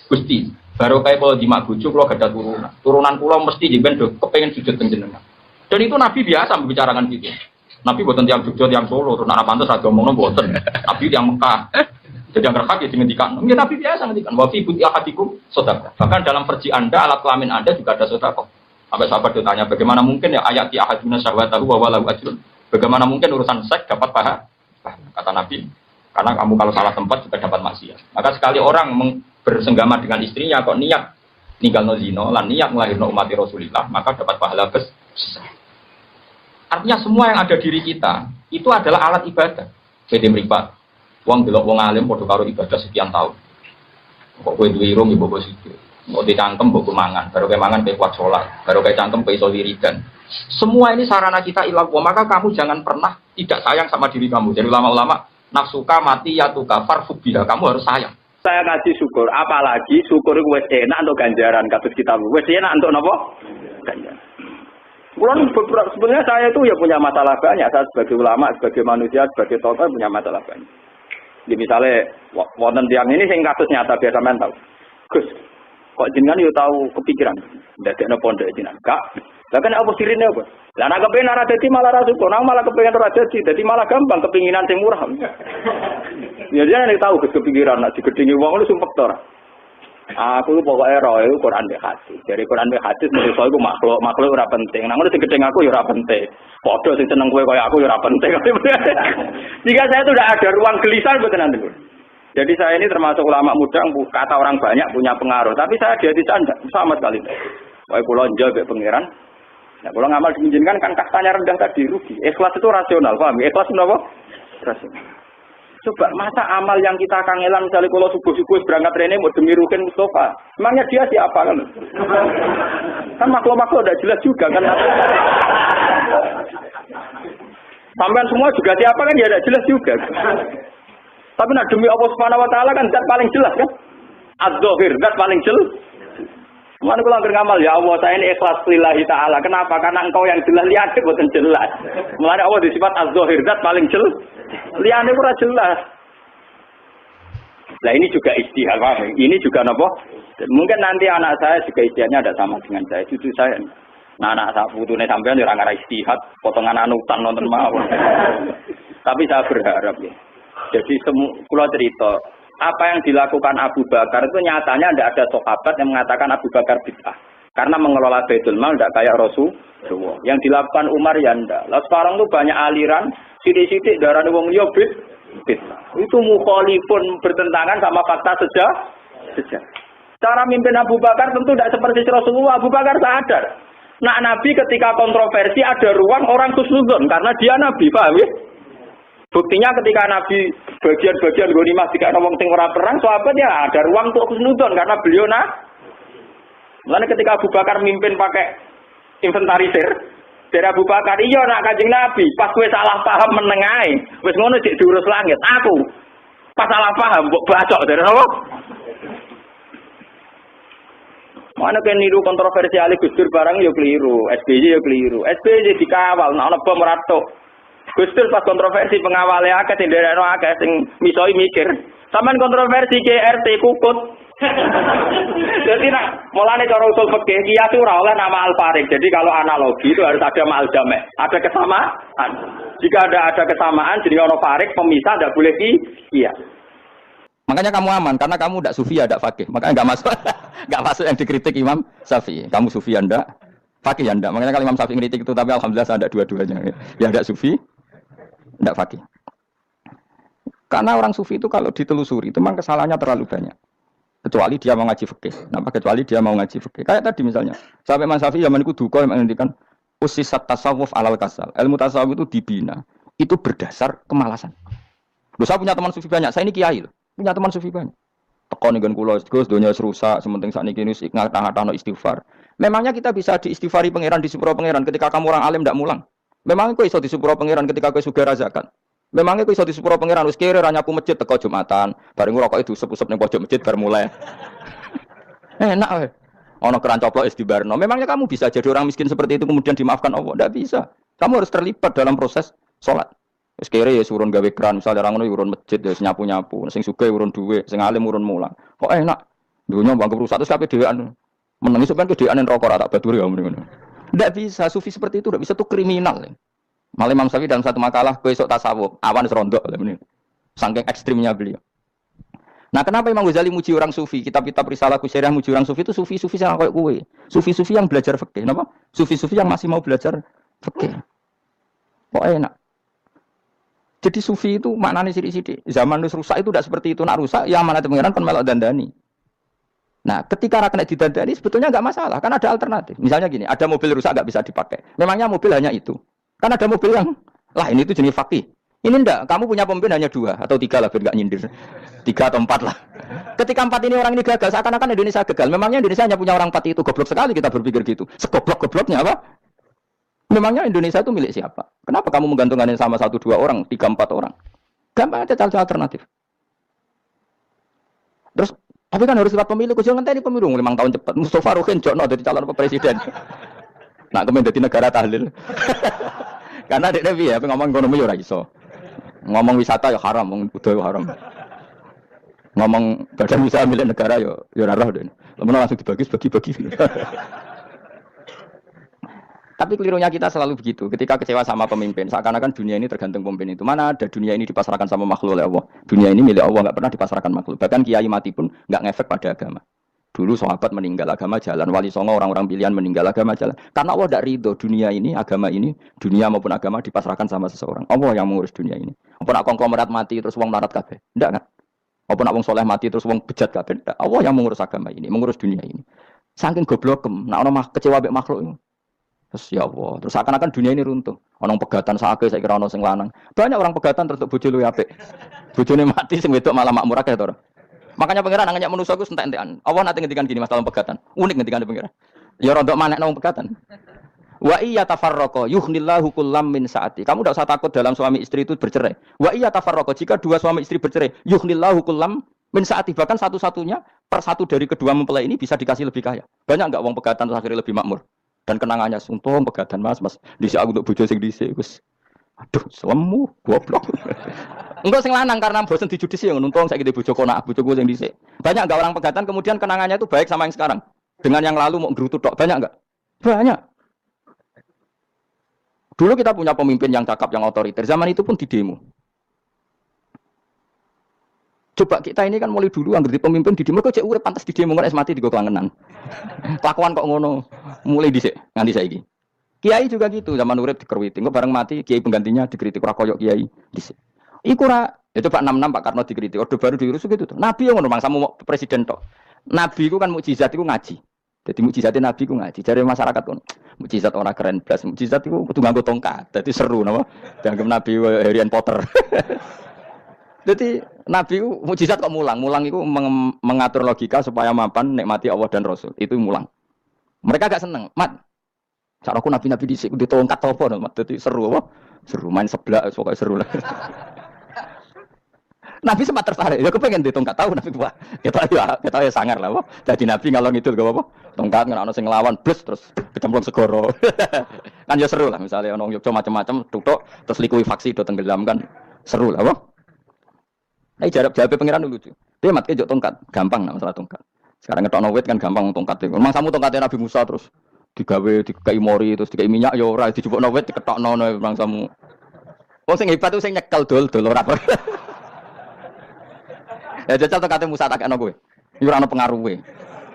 Speaker 1: Gusti, baru kayak kalau jimat bojo kula gadah turunan. Turunan kula mesti jemben do kepengin sujud teng jenengan. Dan itu Nabi biasa membicarakan gitu. Nabi boten tiyang Jogja, tiyang Solo, terus nek pantes ra ngomongno boten. Nabi tiyang Mekah. Jadi yang berhak ya dihentikan. Mungkin Nabi biasa ngendikan wa fi buti ahadikum sedekah. Bahkan dalam verji Anda, alat kelamin Anda juga ada sedekah. Sampai sahabat ditanya, bagaimana mungkin ya ayat ya ahaduna syahwatahu wa walau ajrun. Bagaimana mungkin urusan seks dapat pahala? Kata Nabi, karena kamu kalau salah tempat juga dapat maksiat. Maka sekali orang bersenggama dengan istrinya kok niat ninggalno zina lan niat nglahirno umat Rasulullah, maka dapat pahala besar. Artinya semua yang ada diri kita itu adalah alat ibadah. Jadi mripat wong delok wong alim padha karo ibadah sekian tahun. Kok kowe duwe irung ibu bos itu. Mau dicangkem mbok mangan, baru kayak mangan kayak kuat sholat, baru kayak cangkem kayak iso wiridan. Semua ini sarana kita ilah, maka kamu jangan pernah tidak sayang sama diri kamu. Jadi ulama-ulama nafsuka mati ya tuka farfubiha, kamu harus sayang.
Speaker 5: Saya ngaji syukur, apalagi syukur itu wis enak untuk ganjaran kasus kita. Wis enak untuk apa? Ganjaran. Sebenarnya saya itu ya punya masalah banyak. Saya sebagai ulama, sebagai manusia, sebagai tokoh punya masalah banyak. Jadi misalnya wonten tiang ini sing kasus nyata biasa sampean tahu. Gus, kok jenengan yo tahu kepikiran ndadekno pondok jenengan. Kak, lah kan apa sirine apa? Lah nek kepen ora dadi malah ra syukur, nang malah kepengen ora dadi malah gampang kepinginan sing murah. Ya dia nek tahu Gus kepikiran nek digedhingi wong lu sumpek to ora. Aku pokoknya roh itu Quran be hadis. Dari Quran be hadis manusia itu makhluk ora penting. Nang ngono sing gedeng aku ya ora penting. Padha sing seneng kowe kaya aku ya ora penting. Jika saya itu udah ada ruang gelisah mboten nanti. Jadi saya ini termasuk ulama muda yang kata orang banyak punya pengaruh, tapi saya dia tidak sama sekali. Wae kula njol be pangeran. Nah, kalau ngamal diminjinkan kan kastanya rendah tadi rugi. Ikhlas itu rasional, paham? Ikhlas menapa? Rasional. Coba masa amal yang kita kangelan misalnya kalau subuh-subuh berangkat rene mau demi Rukin Mustafa. Emangnya dia siapa kan? Kan makhluk-makhluk udah jelas juga kan. Sampai semua juga siapa kan ya udah jelas juga. Tapi nak demi Allah Subhanahu wa taala kan zat paling jelas kan? Az-Zahir zat paling jelas. Mana kalau ngamal ya Allah saya ini ikhlas lillahi taala. Kenapa? Karena engkau yang jelas lihat bukan jelas. Mulanya Allah disifat Az-Zahir zat paling jelas. Liane ora jelas. Nah ini juga ijtihad, ini juga apa? Mungkin nanti anak saya juga ijtihadnya ada sama dengan saya, cucu saya. Nah anak saya putune sampean ya ora ngara ijtihad, potongan anutan nonton mawon. Tapi saya berharap ya. Jadi kula cerita, apa yang dilakukan Abu Bakar itu nyatanya tidak ada sahabat yang mengatakan Abu Bakar bid'ah. Karena mengelola Baitul Mal tidak kayak Rasulullah. Yang dilakukan Umar ya ndak. Lah sekarang tuh banyak aliran sithik-sithik darane wong liya bid'ah. Itu mukhalifun bertentangan sama fakta sejarah. Cara mimpin Abu Bakar tentu tidak seperti Rasulullah. Abu Bakar sadar. Nah Nabi ketika kontroversi ada ruang orang husnuzon karena dia Nabi, paham ya? Buktinya ketika Nabi bagian-bagian ghanimah jika ngomong sing ora perang, sahabat ya ada ruang untuk husnuzon karena beliau Lalu ketika Abu Bakar mimpin pakai inventarisir dari Abu Bakar, iya nak Kanjeng Nabi, pas gue salah paham menengai, wis ngono cek diurus langit. Aku pas salah paham, mbok bacok dari apa? Mana kan niru kontroversial Gus Dur barang yo keliru, SBY yo keliru. SBY dikawal, nak ana bom ratok. Gus Dur pas kontroversi pengawalnya akeh sing nderekno akeh sing misoi mikir. Sampeyan kontroversi KRT kukut. Jadi nak mulane cara usul fikih kias ora oleh nama al-farik. Jadi kalau analogi itu harus ada ma'al jami'. Ada kesamaan. Jika ada kesamaan jadi ono farik pemisah tidak boleh iya.
Speaker 3: Makanya kamu aman karena kamu tidak sufi ya tidak fakih. Makanya enggak masuk enggak masuk yang dikritik Imam Syafi'i. Kamu sufi ya ndak, fakih ya ndak. Makanya kalau Imam Syafi'i kritik itu tapi alhamdulillah saya ada dua-duanya. Yang enggak sufi ndak fakih. Karena orang sufi itu kalau ditelusuri itu memang kesalahannya terlalu banyak. Kecuali dia mau ngaji fikih. Kenapa? Kecuali dia mau ngaji fikih. Kayak tadi misalnya, sampai Imam Syafi'i zaman itu duka yang menghentikan usisat tasawuf alal kasal. Ilmu tasawuf itu dibina. Itu berdasar kemalasan. Loh, saya punya teman sufi banyak. Saya ini kiai loh. Punya teman sufi banyak. Tekon dengan kula Gus dunia rusak, sementing sakniki ini ngatah-ngatahno istighfar. Memangnya kita bisa diistighfari pangeran di sepuro pangeran ketika kamu orang alim ndak mulang? Memangnya kok iso di sepuro pangeran ketika kowe sugih zakat? Memangnya kok iso di sepuro pangeran wis kere ra nyapu masjid teko Jumatan, bareng ngrokok itu usep-usep ning pojok masjid bar mulai. Enak wae. Ana keran coplok wis dibarno. Memangnya kamu bisa jadi orang miskin seperti itu kemudian dimaafkan Allah? Ndak bisa. Kamu harus terlibat dalam proses salat. Wis kere ya urun gawe keran, misale ra ngono urun masjid ya nyapu-nyapu, sing sugih urun dhuwit, sing alim urun mulang. Kok enak. Dunya bangga rusak terus kabeh dhewean. Menengi sampean kedhewean rokok ra tak baturi ya ngono. Ndak bisa, sufi seperti itu ndak bisa, itu kriminal. Malah Imam Syafi'i dalam satu makalah besok tasawuf awan serondok ini saking ekstrimnya beliau. Nah kenapa Imam Ghazali muji orang sufi, kitab-kitab risalah kusyariah muji orang sufi itu sufi-sufi yang kayak kue, sufi-sufi yang belajar fikih, kenapa? Sufi-sufi yang masih mau belajar fikih. Kok enak. Jadi sufi itu maknanya sidik-sidik. Zaman rusak itu tidak seperti itu. Nak rusak yang mana pengiran kan melok dandani. Nah ketika rakyat didandani sebetulnya nggak masalah, kan ada alternatif. Misalnya gini, ada mobil rusak nggak bisa dipakai. Memangnya mobil hanya itu. Kan ada mobil yang lah ini tuh jenis fakih. Ini ndak, kamu punya pemimpin hanya 2 atau 3 lah biar nggak nyindir. 3 atau 4 lah. Ketika 4 ini orang ini gagal, seakan-akan Indonesia gagal. Memangnya Indonesia hanya punya orang 4 itu, goblok sekali kita berpikir gitu. Segoblok-gobloknya apa? Memangnya Indonesia itu milik siapa? Kenapa kamu menggantungkan sama 1-2 orang, 3-4 orang? Gampang aja cari alternatif. Terus tapi kan harus lewat pemilu, kok jangan tadi pemilu 5 tahun cepat. Mustafa Rukin jokno jadi calon presiden. Nak kemen dadi negara tahlil. Karena dekne piye ngomong ekonomi ya ora iso. Ngomong wisata ya haram, ngomong budaya haram. Ngomong badan usaha milik negara ya ora roh den. Lamun langsung dibagi-bagi. Tapi kelirunya kita selalu begitu. Ketika kecewa sama pemimpin, seakan-akan dunia ini tergantung pemimpin itu. Mana ada dunia ini dipasrahkan sama makhluk oleh Allah. Dunia ini milik Allah, nggak pernah dipasrahkan makhluk. Bahkan kiai mati pun nggak ngefek pada agama. Dulu sahabat meninggal agama jalan, wali songo orang-orang pilihan meninggal agama jalan. Karena Allah tidak ridho dunia ini, agama ini, dunia maupun agama dipasrahkan sama seseorang. Allah yang mengurus dunia ini. Apa nak konglomerat mati terus wong larat kabeh? Enggak kan? Apa nak wong soleh mati terus wong bejat kabeh? Enggak. Allah yang mengurus agama ini, mengurus dunia ini. Saking goblokem, nak ono kecewa mek makhluk ini. Terus ya Allah, terus akan-akan dunia ini runtuh. Orang pegatan sakit, saya kira orang sing lanang. Banyak orang pegatan terus bojo luwih apik. Bojone mati sing wedok malah makmur akeh to. Makanya pangeran nanya manusia ku entek-entekan. Allah nanti ngendikan gini masalah pegatan. Unik ngendikan pangeran. Ya rondok manekno wong pegatan. Wa iya tafarraqa yuhnillahu kullam min saati. Kamu tidak usah takut dalam suami istri itu bercerai. Wa iya tafarraqa jika dua suami istri bercerai, yuhnillahu kullam min saati, bahkan satu-satunya per satu dari kedua mempelai ini bisa dikasih lebih kaya. Banyak enggak wong pegatan terus akhirnya lebih makmur? Dan kenangannya untung pegatan mas dhisik aku untuk bojo sing dhisik wis aduh selemu goblok. Enggak sing lanang karena bosen dijudisi yang untung saiki di bojo konak bojoku sing dhisik. Banyak enggak orang pegatan kemudian kenangannya itu baik sama yang sekarang. Dengan yang lalu mau gerutu tok banyak enggak? Banyak. Dulu kita punya pemimpin yang cakap yang otoriter, zaman itu pun di demo. Coba kita ini kan mulai dulu anggar di pemimpin di demo kok cek urip pantas di demo kan es mati di kelangenan. Kelakuan kok ngono mulai dhisik nganti saiki. Kiai juga gitu, zaman urip dikerwiti, kok bareng mati kiai penggantinya dikritik ora koyok kiai dhisik. Iku ora ya coba 66 Pak Karno dikritik, orde baru diurus gitu tuh. Nabi yang ngono mangsamu presiden tok. Nabi iku kan mukjizat iku ngaji. Jadi mukjizatnya Nabi ku ngaji. Dari masyarakat pun mukjizat orang keren blas. Mukjizat itu kudu nganggo tongkat. Jadi seru napa? Dianggap Nabi Harry Potter. Jadi Nabi itu mukjizat kok mulang. Mulang itu mengatur logika supaya mapan nikmati Allah dan Rasul. Itu mulang. Mereka gak seneng. Mat, caraku Nabi-Nabi dhisik di tongkat apa mat. Jadi seru apa? Seru main seblak pokoknya seru lah. Nabi sempat tertarik. Ya kepengen di tongkat tahu Nabi tua. Kita ya sangar lah apa. Jadi Nabi ngalor ngidul gak apa-apa. Tongkat ngono sing nglawan blus terus kecemplung segoro. Kan ya seru lah misalnya ono Yogyo macam-macam tutuk terus likui faksi do tenggelam kan. Seru lah apa. Nah, jawab pengiran dulu tuh. Dia mat kejok tongkat, gampang nah masalah tongkat. Sekarang ngetokno wit kan gampang tongkat itu. Memang kamu tongkatnya Nabi Musa terus digawe dikai mori terus dikai minyak ya ora dijupukno wit diketokno memang kamu. Wong sing hebat tuh sing nyekel dol ora apa. Ya jajal tongkate Musa tak kena kowe. Iki ora ono pengaruhe.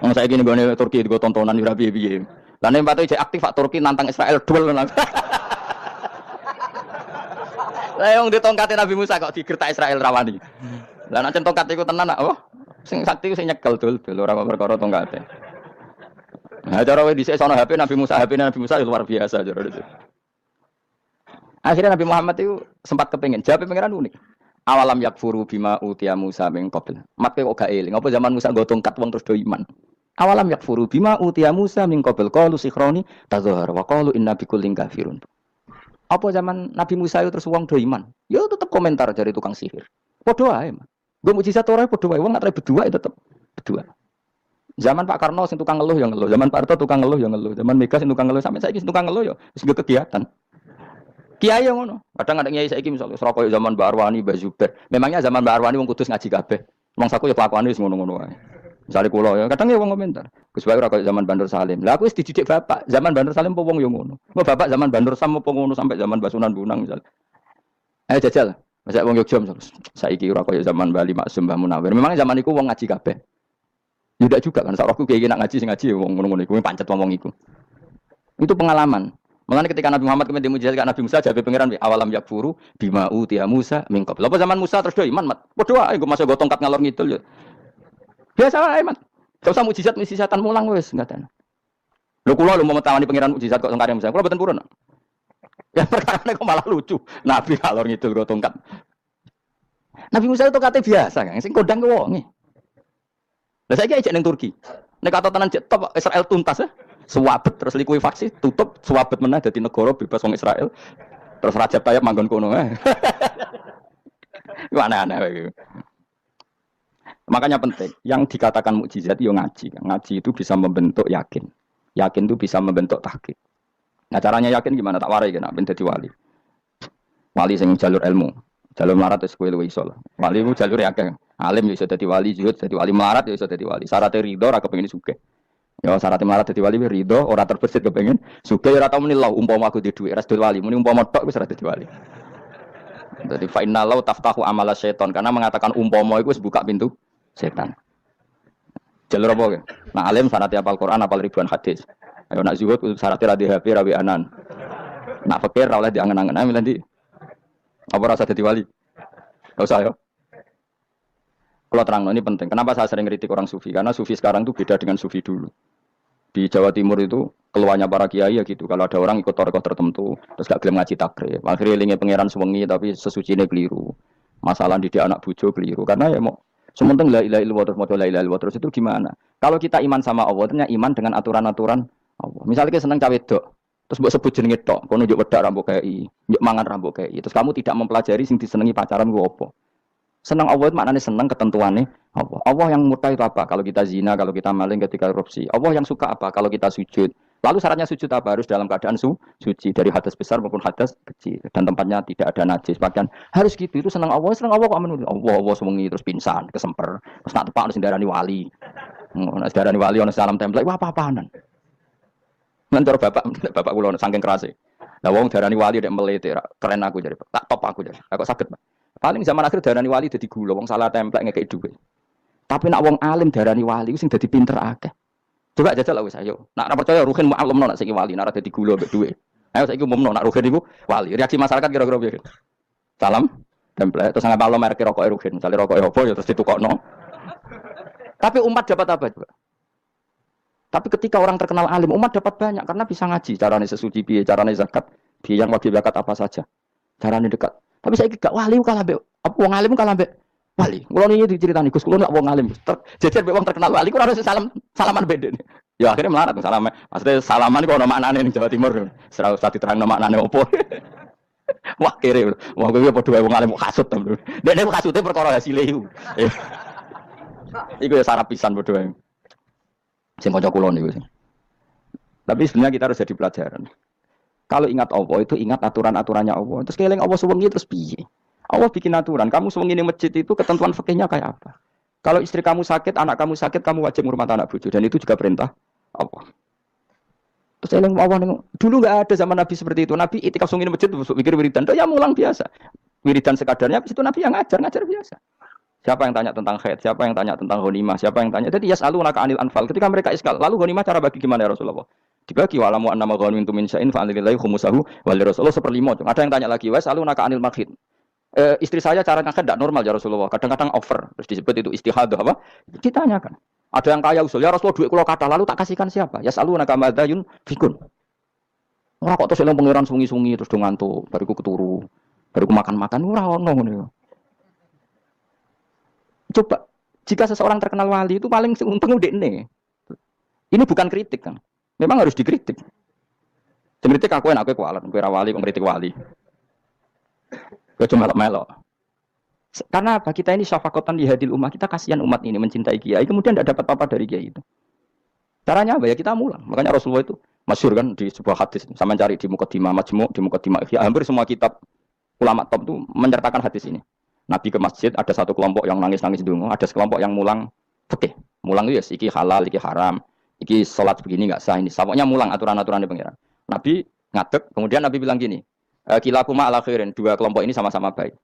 Speaker 3: Wong saiki nggone Turki digo tontonan ora piye-piye. Lah nek mbate jek aktif Pak Turki nantang Israel duel. Lah yang di tongkate Nabi Musa kok digertak Israel rawani. Lah nek tongkat iku tenan nak oh sing sakti sing nyekel dul ora perkara tongkate. Nah cara wis dhisik sono HP Nabi Musa luar biasa cara itu. Akhirnya Nabi Muhammad itu sempat kepengin jawab pengiran unik. Awalam yakfuru bima utiya Musa min qabl. Mat kok gak eling apa zaman Musa nggo tongkat wong terus do iman. Awalam yakfuru bima utiya Musa min qabl qalu sikhroni tazahar wa qalu inna bikullin kafirun. Apa zaman Nabi Musa itu terus wong do iman? Ya tetep komentar dari tukang sihir. Padha ae, Mas. Nggo mukjizat ora padha wae wong nek berdua tetep berdua. Zaman Pak Karno sing tukang ngeluh ya ngeluh, zaman Pak Harto tukang ngeluh ya ngeluh, zaman Mega sing tukang ngeluh sampai saiki sing tukang ngeluh ya wis kegiatan. Kiai yang ngono. Kadang ada kiai saiki misalnya Surabaya zaman Mbak Arwani, Mbak Zubair. Memangnya zaman Mbak Arwani wong kudus ngaji kabeh. Wong saku ya kelakuane wis ngono-ngono wae. Misale kula ya kadang ya wong komentar. Gus Bae ora kaya zaman Bandur Salim. Lah aku wis dididik bapak. Zaman Bandur Salim apa wong yo ngono. Kok bapak zaman Bandur Sam apa ngono sampai zaman Basunan Bunang misal. Ayo jajal. Masa wong Yogya misal. Saiki ora kaya zaman Bali Maksum Mbah Munawir. Memangnya zaman iku wong ngaji kabeh. Tidak juga kan sak rohku kiai nak ngaji sing ngaji wong ngono-ngono iku pancet wong iku. Itu pengalaman. Makanya ketika Nabi Muhammad kemudian mujizat Nabi Musa jawab pengiran awalam yakfuru bima utiya Musa min qabl. Apa zaman Musa terus do iman mat. Padha ae nggo masuk go tongkat ngalor ngidul ya. Biasa wae mat. Gak usah mujizatan mulang wis ngaten. Lho kula lho mau tawani pengiran mujizat kok sangkare Musa. Kula mboten purun. Ya perkara kok malah lucu. Nabi ngalor ngidul go tongkat. Nabi Musa itu kate biasa kan sing kondang ke wonge. Lah saiki ajak ning Turki. Nek kata tenan jek top Israel tuntas ya. Suwabet terus likuifaksi tutup suwabet meneh dadi negara bebas wong Israel terus Raja Tayyip manggon kono. Iku aneh-aneh iki.
Speaker 4: Makanya penting. Yang dikatakan mukjizat yo ngaji. Ngaji itu bisa membentuk yakin. Yakin itu bisa membentuk tahqiq. Nah caranya yakin gimana? Tak warai kena ben dadi wali. Wali sing jalur ilmu. Jalur melarat wis kowe luwih iso lah. Wali ku jalur akeh. Alim yo iso dadi wali, zuhud dadi wali, melarat yo iso dadi wali. Syaratnya ridho ora kepengin sugih. Ya syaratnya melarat dadi wali ridho, ora terbesit kepengin sugih ora tau muni lho umpama aku di dhuwit ora dadi wali. Muni umpama tok wis ora dadi wali. Jadi fa innalau taftahu amala syaiton karena mengatakan umpama iku wis buka pintu setan. Jalur apa ya? Nah alim syaratnya hafal Quran, hafal ribuan hadis. Ayo nak zuhud syaratnya ra di HP, ra anan. Nak fakir ra oleh diangen-angen ae nanti. Apa rasa dadi wali? Enggak usah ya. Kalau terang ini penting. Kenapa saya sering kritik orang sufi? Karena sufi sekarang itu beda dengan sufi dulu. Di Jawa Timur itu keluarnya para kiai ya gitu. Kalau ada orang ikut torekoh tertentu, terus gak gelem ngaji takrib, akhirnya lingi pangeran sewengi tapi sesucine keliru. Masalah didik anak bojo keliru. Karena ya mau sementing la ilaha illallah terus maca la ilaha illallah terus itu gimana? Kalau kita iman sama Allah, ternyata iman dengan aturan-aturan Allah. Misalnya kita seneng cawe wedok, terus mbok sebut jenenge tok, kono njuk wedak rambut KI, njuk mangan rambut KI. Terus kamu tidak mempelajari sing disenengi pacaran ku apa? Senang Allah itu maknanya senang ketentuannya Allah. Allah yang murka itu apa? Kalau kita zina, kalau kita maling, ketika korupsi. Allah yang suka apa? Kalau kita sujud. Lalu syaratnya sujud apa? Harus dalam keadaan suci. Dari hadas besar maupun hadas kecil. Dan tempatnya tidak ada najis. Bahkan harus gitu. Itu senang Allah kok menurut Allah sewengi terus pingsan, kesemper. Terus nak tepak harus darani wali. Nak darani wali ono salam template. Wah apa-apaanan. Mentor bapak kula saking kerase. Lah wong darani wali nek melete keren aku jadi. Tak top aku jadi. Aku sakit, Pak. Paling zaman akhir darani wali dadi gula, wong salah templek ngekeki dhuwit. Tapi nak wong alim darani wali sing dadi pinter akeh. Coba jajal wis ayo. Nak ora percaya Ruhin maklumno nak saiki wali, nak ora dadi gula mbek dhuwit. Ayo saiki umumno nak Ruhin iku wali. Reaksi masyarakat kira-kira piye? Salam templek terus ngapalno merek rokoke Ruhin. Misale rokoke opo ya terus ditukokno. Tapi umat dapat apa juga? Tapi ketika orang terkenal alim, umat dapat banyak karena bisa ngaji. Carane sesuci piye, carane zakat, piye yang wajib zakat apa saja. Carane dekat. Tapi saya gak wali kalah mbek apa wong alim kalah mbek wali. Kulo niki diceritani Gus, kulo nak wong alim. Jejer mbek wong terkenal wali kulo harus salaman beda. Ya akhirnya melarat salaman. Maksudnya salaman iku ono maknane ning Jawa Timur. Ora usah diterangno maknane opo. Wah kere. Wong kuwi padha wong alim kasut to. Dene kasute perkara hasile iku. Iku ya sarap pisan padha wae. Sing maca kulo niku. Tapi sebenarnya kita harus jadi pelajaran. Kalau ingat Allah itu ingat aturan-aturannya Allah. Terus keling Allah sewengi terus piye? Allah bikin aturan. Kamu sewengi di masjid itu ketentuan fikihnya kayak apa? Kalau istri kamu sakit, anak kamu sakit, kamu wajib ngurmat anak bojo dan itu juga perintah Allah. Terus keling Allah dulu nggak ada zaman Nabi seperti itu. Nabi itikaf sewengi di masjid mikir wiridan. Ya mulang biasa. Wiridan sekadarnya itu Nabi yang ngajar biasa. Siapa yang tanya tentang haid? Siapa yang tanya tentang ghanimah? Siapa yang tanya? Jadi yas'alunaka 'anil anfal. Ketika mereka iskal, lalu ghanimah cara bagi gimana ya Rasulullah? Dibagi wa'lamu annama ghanimtum min syai'in fa'alillahi khumusahu wa lirrasul 1/5. Ada yang tanya lagi, yas'alunaka 'anil maghid. Istri saya cara ngakad tidak normal ya Rasulullah. Kadang-kadang over. Terus disebut itu istihadah apa? Ditanyakan. Ada yang kaya usul, ya Rasulullah duit kula kathah lalu tak kasihkan siapa? Yas'alunaka madza yunfikun. Ora kok terus eling pangeran sungi-sungi terus do ngantuk, bariku keturu, bariku makan-makan ora ono ngono. Coba, jika seseorang terkenal wali itu paling untung udekne. Ini bukan kritik kan. Memang harus dikritik. Kritik aku enak kowe kualat, kowe ra wali, kritik wali. Kowe cuma melok. Karena apa? Kita ini syafaqatan li hadil ummah, kita kasihan umat ini mencintai kiai, kemudian tidak dapat apa-apa dari kiai itu. Caranya apa ya? Kita mulang. Makanya Rasulullah itu masyhur kan di sebuah hadis. Sama cari di Muqaddimah Majmu', di Muqaddimah Ihya, hampir semua kitab ulama top itu menyertakan hadis ini. Nabi ke masjid, ada satu kelompok yang nangis-nangis dungu, ada sekelompok yang mulang fikih. Mulang itu ya, iki halal, iki haram, iki sholat begini nggak sah ini. Pokoknya mulang aturan-aturan di pengiran. Nabi ngadeg, kemudian Nabi bilang gini, kilakuma ala khairin, dua kelompok ini sama-sama baik.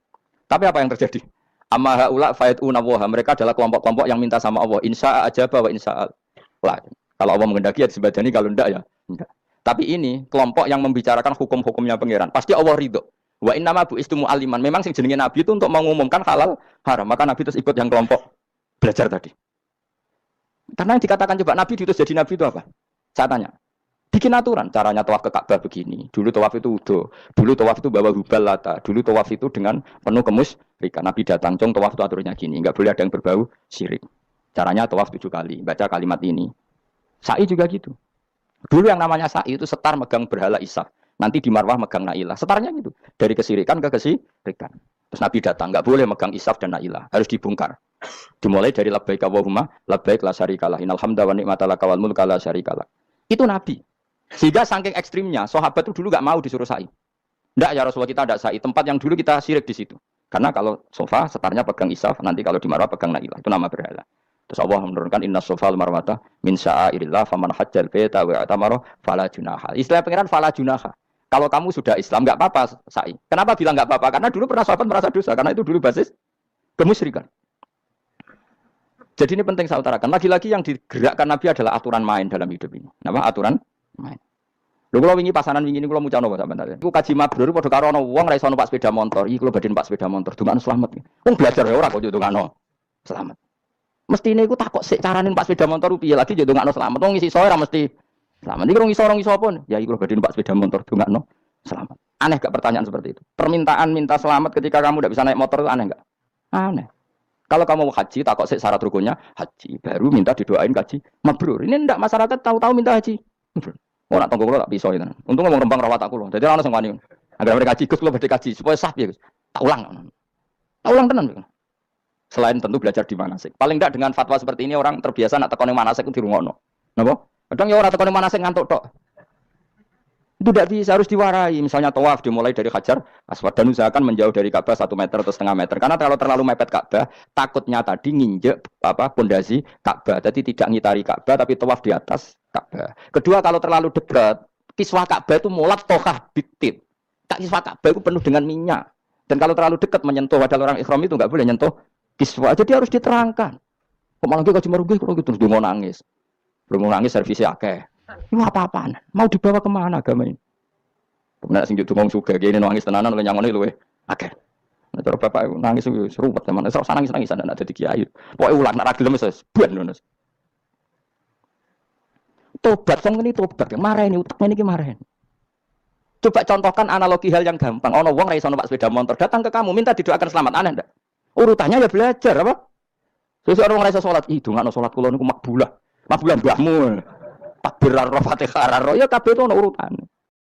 Speaker 4: Tapi apa yang terjadi? Amma haula fayatuna wa, mereka adalah kelompok-kelompok yang minta sama Allah, insya ajaba wa insya Allah. Kalau Allah menghendaki ya disebadani, kalau enggak ya enggak. Tapi ini kelompok yang membicarakan hukum-hukumnya pengiran. Pasti Allah ridho. Wa innama bu'istu mu'alliman. Memang sing jenenge Nabi itu untuk mengumumkan halal haram. Maka Nabi terus ikut yang kelompok belajar tadi. Karena yang dikatakan coba Nabi diutus jadi Nabi itu apa? Saya tanya. Bikin aturan. Caranya tawaf ke Ka'bah begini. Dulu tawaf itu udo. Dulu tawaf itu bawa hubal lata. Dulu tawaf itu dengan penuh kemusyrikan. Nabi datang, cong tawaf itu aturannya gini. Enggak boleh ada yang berbau syirik. Caranya tawaf 7 kali. Baca kalimat ini. Sa'i juga gitu. Dulu yang namanya sa'i itu setar megang berhala Isaf. Nanti di Marwah megang Nailah. Setarnya gitu. Dari kesirikan ke kesirikan. Terus Nabi datang. Enggak boleh megang Isaf dan Nailah. Harus dibongkar. Dimulai dari labbaik Allahumma labbaik la syarikalah innal hamda wa ni'mata laka wal mulka la syarikalah. Itu Nabi. Sehingga saking ekstrimnya sahabat itu dulu enggak mau disuruh sa'i. Enggak ya Rasulullah, kita ada sa'i. Tempat yang dulu kita syirik di situ. Karena kalau sofa setarnya pegang isaf, nanti kalau di marwah pegang nailah. Itu nama berhala. Terus Allah menurunkan inna sofa al marwata min sya'airillah faman hajjal baita wa atamara fala junaha. Istilah pengiran fala junaha. Kalau kamu sudah Islam enggak apa-apa sa'i. Kenapa bilang enggak apa-apa? Karena dulu pernah sahabat merasa dosa, karena itu dulu basis kemusyrikan. Jadi ini penting saya utarakan. Lagi-lagi yang digerakkan Nabi adalah aturan main dalam hidup ini. Nama aturan main. Lho kula wingi pasanan wingi niku kula mucana apa sampean. Iku kaji mabrur padha karo ana wong ra iso numpak sepeda motor. Iki kula badhe numpak sepeda motor, dongakno slamet. Wong belajar ya ora kok yo dongakno slamet. Mestine iku takok sik carane numpak sepeda motor piye lagi yo dongakno slamet. Wong isi iso ora mesti slamet. Iki rong iso apa? Ya iki kula badhe numpak sepeda motor dongakno slamet. Aneh gak pertanyaan seperti itu? Permintaan minta selamat ketika kamu tidak bisa naik motor itu aneh gak? Aneh. Kalau kamu mau haji, takut syarat rukunnya haji, baru minta didoain haji mabrur. Ini ndak masyarakat tahu-tahu minta haji. Orang tonggo kula tak bisa itu. Untung ngomong rembang rawat aku loh. Jadi orang sing wani. Agar mereka haji, Gus kula badhe haji supaya sah ya Gus. Tak ulang. Tak ulang tenan. Selain tentu belajar di manasik. Paling ndak dengan fatwa seperti ini orang terbiasa nak tekone manasik ku dirungokno. Napa? Kadang ya ora tekone manasik ngantuk tok. Itu tidak bisa, harus diwarai. Misalnya tawaf dimulai dari Hajar Aswad dan usahakan menjauh dari Ka'bah 1 meter atau setengah meter. Karena kalau terlalu mepet Ka'bah, takutnya tadi nginjek pondasi Ka'bah. Jadi tidak ngitari Ka'bah tapi tawaf di atas Ka'bah. Kedua, kalau terlalu dekat, kiswah Ka'bah itu mulat tohah bitit. Kiswah Ka'bah itu penuh dengan minyak. Dan kalau terlalu dekat menyentuh wadal orang ikhram itu nggak boleh nyentuh kiswah. Jadi harus diterangkan. Kemana lagi kaji marugi kalau gitu terus mau nangis. Belum nangis servisnya akeh. Ini apa-apaan? Mau dibawa kemana agama ini? Kemudian sing jutu ngomong suka gini nangis tenanan oleh nyangone luwe. Oke. Nah, cara bapak nangis serupat teman. Ora usah nangis ada dadi kiai. Pokoke ulang nek ra gelem wis ben ngono. Tobat sing ngene tobat. Mareni utekne niki mareni. Coba contohkan analogi hal yang gampang. Ono wong ra iso numpak sepeda motor, datang ke kamu minta didoakan selamat, aneh ndak? Urutannya ya belajar apa? Sesuk orang ra iso salat, ih dongakno salat kula niku makbulah. Makbulah mbahmu. Takbir ar-Fatihah ar ya kabeh itu ono urutane.